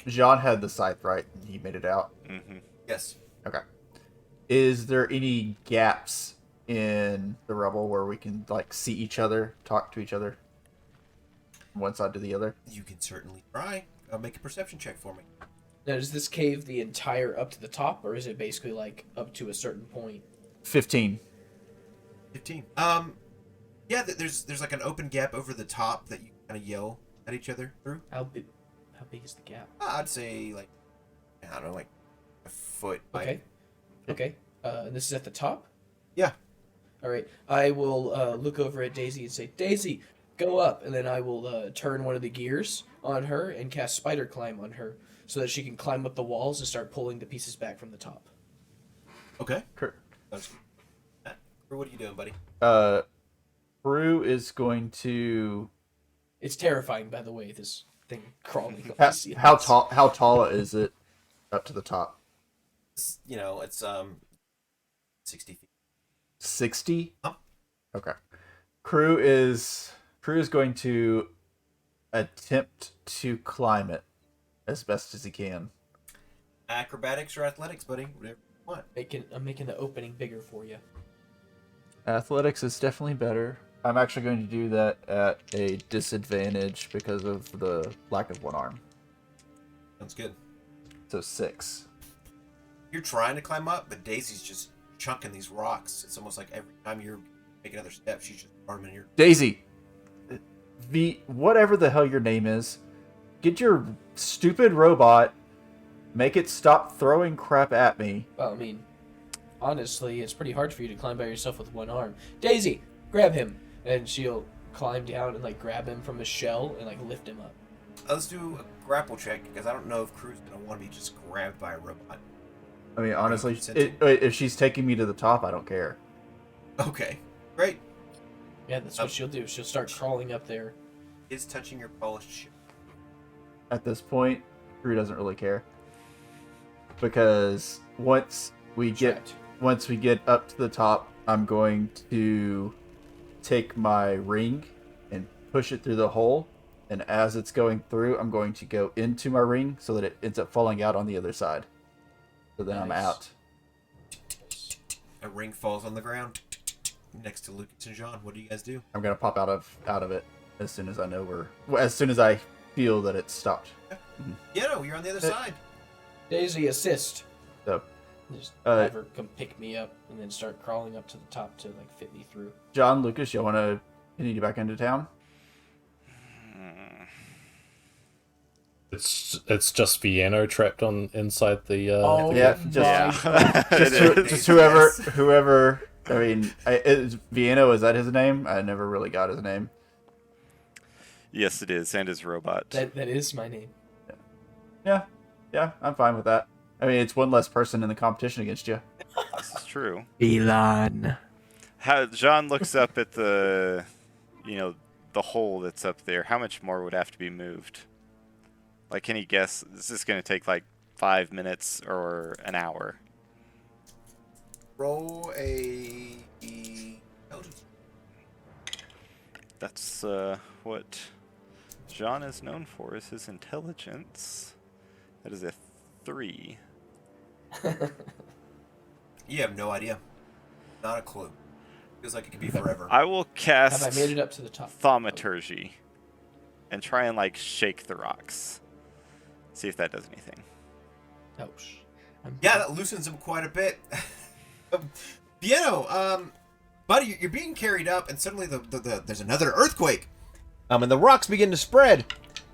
Jean had the scythe, right? And he made it out. Mm-hmm. Yes. Okay. Is there any gaps in the rubble where we can like see each other, talk to each other, from one side to the other? You can certainly try. Make a perception check for me. Now, is this cave the entire up to the top, or is it basically like up to a certain point? 15. 15. Yeah, there's like an open gap over the top that you kind of yell at each other through. How big is the gap? I'd say like, I don't know, like a foot. Okay. Okay. This is at the top? Yeah. All right. I will look over at Daisy and say, Daisy, go up. And then I will turn one of the gears on her and cast spider climb on her so that she can climb up the walls and start pulling the pieces back from the top. Okay. Crew What are you doing, buddy? is going to. It's terrifying, by the way, this thing crawling up the ceiling. How tall is it up to the top? It's 60 feet. 60? Huh? Okay. Crew is going to attempt to climb it as best as he can. Acrobatics or athletics, buddy? Whatever you want. I'm making the opening bigger for you. Athletics is definitely better. I'm actually going to do that at a disadvantage because of the lack of one arm. Sounds good. So 6. You're trying to climb up, but Daisy's just chunking these rocks. It's almost like every time you make another step, she's just arming your. Daisy, whatever the hell your name is, get your stupid robot, make it stop throwing crap at me. Well, I mean, honestly, it's pretty hard for you to climb by yourself with one arm. Daisy, grab him. And she'll climb down and, like, grab him from his shell and, like, lift him up. Let's do a grapple check, because I don't know if Crew's going to want to be just grabbed by a robot. I mean, honestly, Sensitive. if she's taking me to the top, I don't care. Okay. Great. Yeah, that's what she'll do. She'll start crawling up there. Is touching your polished ship. At this point, Crew doesn't really care. Because once we get up to the top, I'm going to take my ring and push it through the hole, and as it's going through, I'm going to go into my ring so that it ends up falling out on the other side. So then I'm Nice. out. A ring falls on the ground next to Lucas and Jean. What do you guys do? I'm gonna pop out of it as soon as I know as soon as I feel that it's stopped. Yeah, no, you're on the other side. Daisy, assist. So, Just have her come pick me up and then start crawling up to the top to, like, fit me through. John, Lucas, y'all want to continue back into town? It's just Vienna trapped on inside the. Oh, Yeah, Yeah. just, It is. just whoever. I mean, is Vienna, is that his name? I never really got his name. Yes, it is, and his robot. that is my name. Yeah, I'm fine with that. I mean, it's one less person in the competition against you. This is true. Volan. How John looks up at the, the hole that's up there. How much more would have to be moved? Like, can he guess? Is this going to take like 5 minutes or an hour? Roll a intelligence. That's what John is known for, is his intelligence. That is a 3. You have no idea. Not a clue. Feels like it could be forever. I will cast Have I made it up to the top? thaumaturgy and try and like shake the rocks. See if that does anything. Oh, Yeah, that loosens him quite a bit. Piano, buddy, you're being carried up, and suddenly there's another earthquake. And the rocks begin to spread.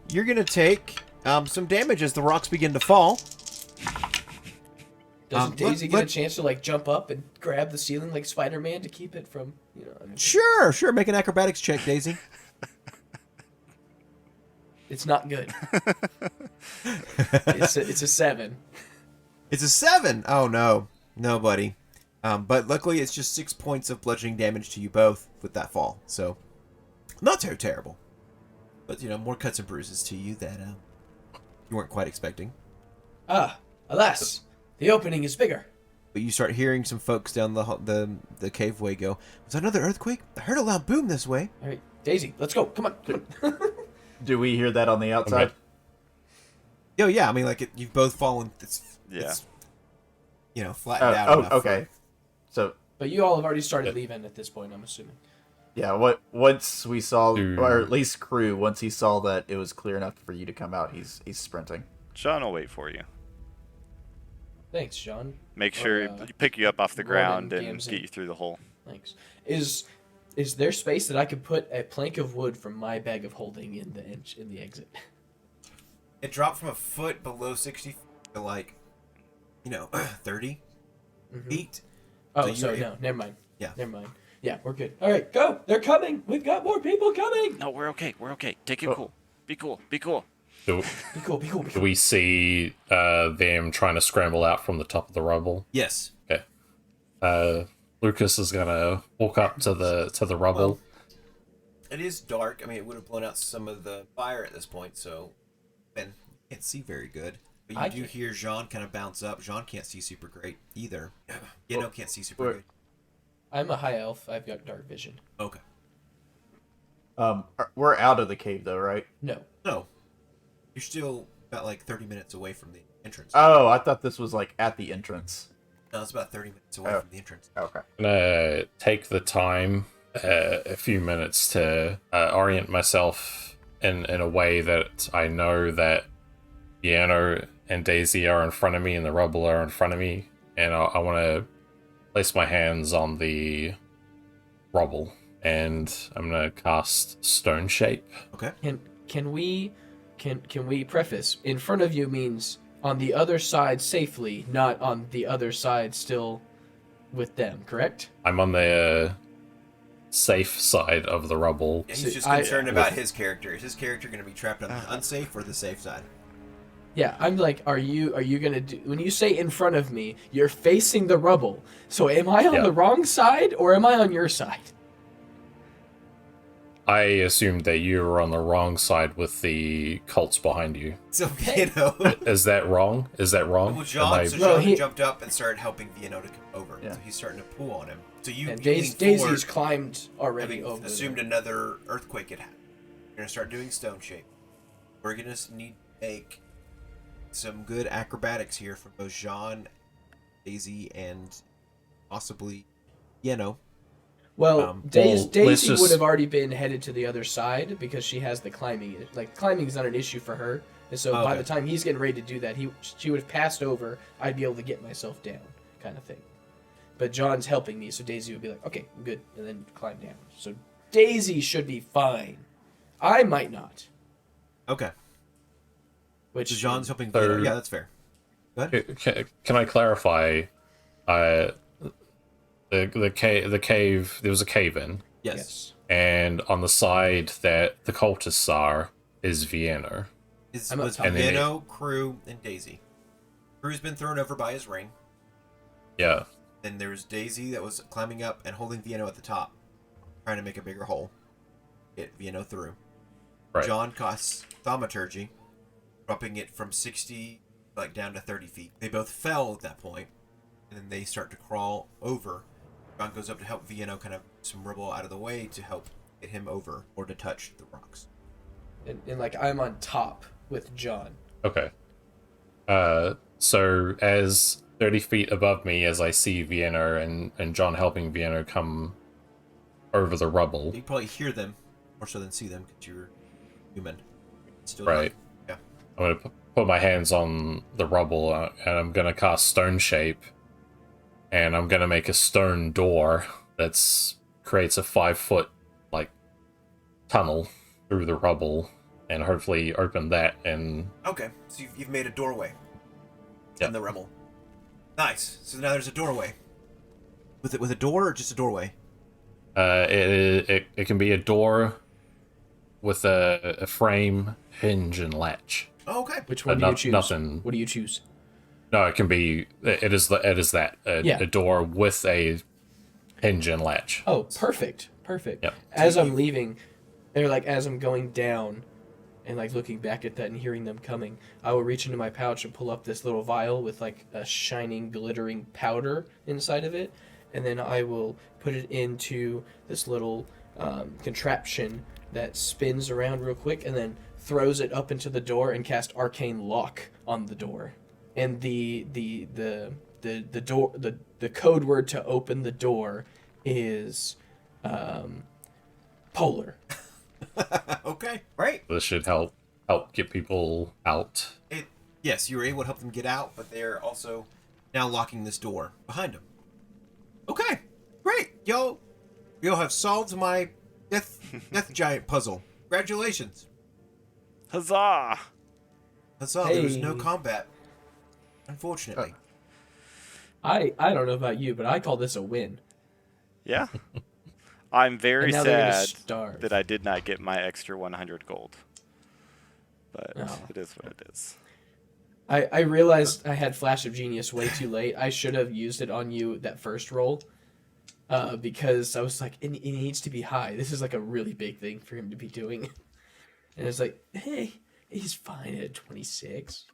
You're gonna take some damage as the rocks begin to fall. Doesn't Daisy let- get a chance to like jump up and grab the ceiling like Spider-Man to keep it from, I mean, Sure. Make an acrobatics check, Daisy. it's not good. It's a 7. It's a 7. Oh no, buddy. But luckily, it's just 6 points of bludgeoning damage to you both with that fall. So, not too terrible. But more cuts and bruises to you that you weren't quite expecting. Ah, alas, the opening is bigger. But you start hearing some folks down the caveway go, "Was that another earthquake? I heard a loud boom this way." All right, Daisy, let's go. Come on. Do we hear that on the outside? Okay. Oh yeah, I mean you've both fallen. Yeah. It's flattened out. Oh, enough okay. So But you all have already started leaving at this point, I'm assuming. yeah, once we saw, Dude. or at least Crew, once he saw that it was clear enough for you to come out, he's sprinting. John will wait for you. Thanks, John. Make sure pick you up off the Ronan ground and Gamzee. get you through the hole. Thanks. Is there space that I could put a plank of wood from my bag of holding in the exit? It dropped from a foot below 60 to 30 feet. Oh, So so you're- no, never mind. Yeah. Never mind. Yeah, we're good. All right, go. They're coming. We've got more people coming. No, we're okay. We're okay. Take it Oh. cool. Be cool. Be cool. Do, Be cool. Be cool. Be do cool. we see them trying to scramble out from the top of the rubble? Yes. Okay. Lucas is gonna walk up to the rubble. It is dark. I mean, it would have blown out some of the fire at this point, so Ben can't see very good. But you I do can. hear Jean kind of bounce up. Jean can't see super great either. Can't see super Wait. great. I'm a high elf. I've got dark vision. Okay. We're out of the cave though, right? No. No. You're still about 30 minutes away from the entrance. Oh, I thought this was at the entrance. No, it's about 30 minutes away Oh. from the entrance. Okay. I'm gonna take the time, a few minutes to orient myself in a way that I know that Piano and Daisy are in front of me and the rubble are in front of me, and I want to place my hands on the rubble, and I'm gonna cast Stone Shape. Okay. Can we preface in front of you means on the other side safely, not on the other side still with them, correct? I'm on the safe side of the rubble. Yeah, So he's just I- concerned about his character. Is his character going to be trapped on the unsafe or the safe side? Yeah, I'm like, are you gonna do when you say in front of me, you're facing the rubble. So am I on Yeah. the wrong side or am I on your side? I assumed that you were on the wrong side with the cults behind you. So, Hey. Is that wrong? Is that wrong? Well, Jean, Am I- so Well, Jean he- jumped up and started helping Vienno to come over. Yeah. So he's starting to pull on him. So you And leaning Daisy's forward, climbed already having over. assumed another earthquake had happened. You're going to start doing stone shape. We're going to need to make some good acrobatics here from both Jean, Daisy, and possibly Vienno. Well, let's Daisy just- would have already been headed to the other side because she has the climbing. Like climbing is not an issue for her, and so by Okay. the time he's getting ready to do that, she would have passed over. I'd be able to get myself down, kind of thing. But John's helping me, so Daisy would be like, "Okay, I'm good," and then climb down. So Daisy should be fine. I might not. Okay. Which So John's helping So- Vienna. Yeah, that's fair. Go ahead. Can I clarify? The cave. There was a cave in, Yes. and on the side that the cultists are is Vienna. It I'm up was top. And then Vienna, Crew, and Daisy. Crew's been thrown over by his ring. Yeah. Then there was Daisy that was climbing up and holding Vienna at the top, trying to make a bigger hole. Get Vienna through. Right. John casts thaumaturgy, dropping it from 60 down to 30 feet. They both fell at that point, and then they start to crawl over. John goes up to help Vienna kind of some rubble out of the way to help get him over or to touch the rocks. and like I'm on top with John. Okay. So as 30 feet above me, as I see Vienna and John helping Vienna come over the rubble. You can probably hear them more so than see them because you're human. Still Right. Yeah. I'm gonna put my hands on the rubble and I'm gonna cast Stone Shape, and I'm gonna make a stone door that's creates a 5-foot tunnel through the rubble, and hopefully open that. And Okay, so you've made a doorway Yep. in the rubble. Nice. So now there's a doorway. With a door or just a doorway? it can be a door with a frame, hinge, and latch. Oh, okay. Which one But do you not- choose? nothing- What do you choose? No, it can be. It is that Yeah. a door with a hinge and latch. Oh, perfect. Perfect. Yep. As I'm leaving, or like as I'm going down and like looking back at that and hearing them coming, I will reach into my pouch and pull up this little vial with like a shining, glittering powder inside of it. And then I will put it into this little contraption that spins around real quick and then throws it up into the door and cast Arcane Lock on the door. And the door the code word to open the door is polar. Okay, right. This should help get people out. Yes, you were able to help them get out, but they're also now locking this door behind them. Okay, great. Y'all have solved my death giant puzzle. Congratulations. Huzzah! Huzzah, there was no Hey. combat. Unfortunately. I don't know about you, but I call this a win. Yeah. I'm very And now they're gonna sad starve. that I did not get my extra 100 gold. But Oh. it is what it is. I realized I had Flash of Genius way too late. I should have used it on you that first roll. Because I was like, it needs to be high. This is like a really big thing for him to be doing. And it's like, hey, he's fine at 26.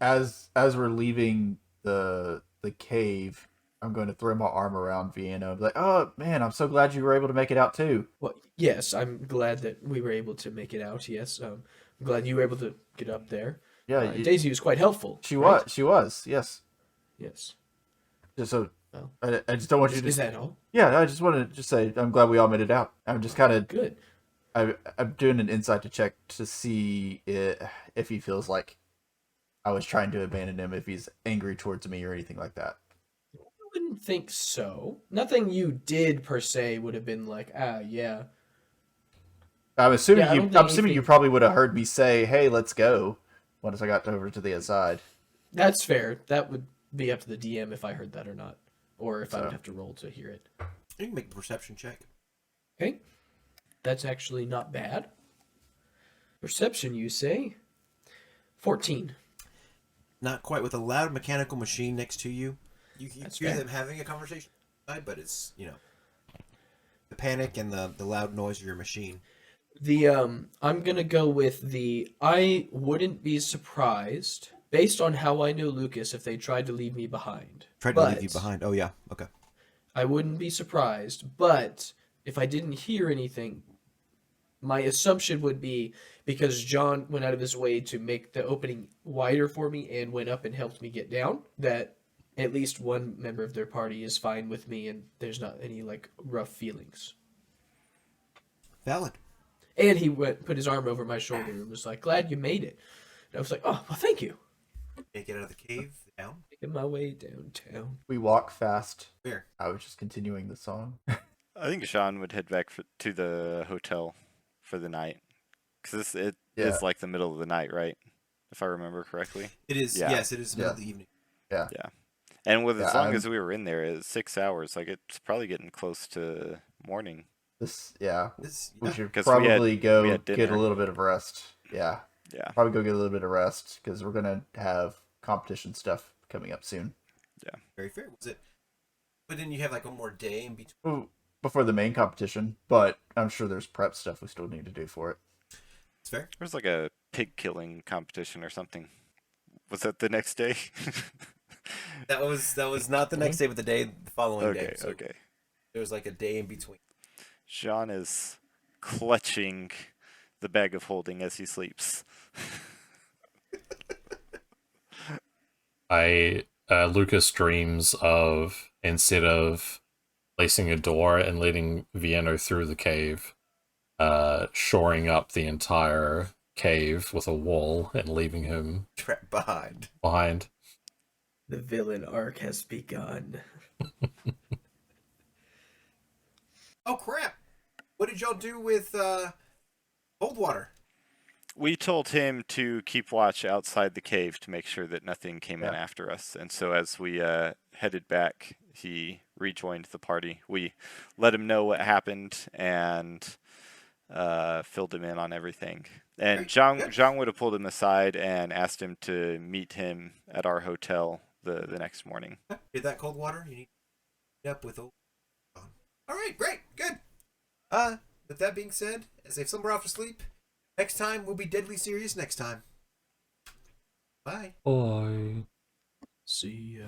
As we're leaving the cave, I'm going to throw my arm around Vienna. Be like, oh man, I'm so glad you were able to make it out too. Well, yes, I'm glad that we were able to make it out. Yes, I'm glad you were able to get up there. Yeah, Daisy was quite helpful. she right? was. She was. Yes. Yes. Just so Oh. I just don't want you to. Is that all? Yeah, I just wanted to just say I'm glad we all made it out. I'm just kind of Good. I'm doing an insight to check to see if he feels like I was trying to abandon him, if he's angry towards me or anything like that. I wouldn't think so. Nothing you did per se would have been like, yeah. I'm assuming Yeah, I don't I'm think assuming you anything- probably would have heard me say, "Hey, let's go," once I got over to the other side. That's fair. That would be up to the DM if I heard that or not. Or if I So- would have to roll to hear it. You can make a perception check. Okay. That's actually not bad. Perception, you say? 14. Not quite with a loud mechanical machine next to you. You That's hear fair. them having a conversation, but it's, the panic and the loud noise of your machine. I'm gonna go with I wouldn't be surprised, based on how I know Lucas, if they tried to leave me behind. Tried to leave you behind. Oh, yeah. Okay. I wouldn't be surprised, but if I didn't hear anything, my assumption would be because John went out of his way to make the opening wider for me and went up and helped me get down, that at least one member of their party is fine with me and there's not any rough feelings. Valid. And he put his arm over my shoulder and was like, "Glad you made it." And I was like, "Oh, well, thank you." Can't get out of the cave. Down. Making my way downtown. We walk fast. Where? I was just continuing the song. I think Sean would head back to the hotel for the night. Because it Yeah. is like the middle of the night, right? if I remember correctly. It is. Yeah. Yes, it is middle of the evening. Yeah. And with as Yeah, long as we were in there, it's 6 hours. Like it's probably getting close to morning. We should 'Cause probably we go had get a dinner. little bit of rest. Yeah. Yeah. Probably go get a little bit of rest because we're gonna have competition stuff coming up soon. Very fair. Was it? But then you have like one more day in between. Well, before the main competition, but I'm sure there's prep stuff we still need to do for it. It's fair. There was like a pig killing competition or something. Was that the next day? That was not the next day, but the day the following day. Okay, So okay. there was like a day in between. Jean is clutching the bag of holding as he sleeps. Lucas dreams of, instead of placing a door and letting Vienna through the cave, shoring up the entire cave with a wall and leaving him Trapped behind. behind. The villain arc has begun. Oh crap! What did y'all do with Coldwater? We told him to keep watch outside the cave to make sure that nothing came in Yeah. after us. And so as we headed back, he rejoined the party. We let him know what happened and filled him in on everything. And Great. Zhang would have pulled him aside and asked him to meet him at our hotel the next morning. Did that Coldwater? You need to meet up with old. All right, great, good. With that being said, as if some are off to sleep, next time we'll be deadly serious. Next time. Bye. Bye. See ya.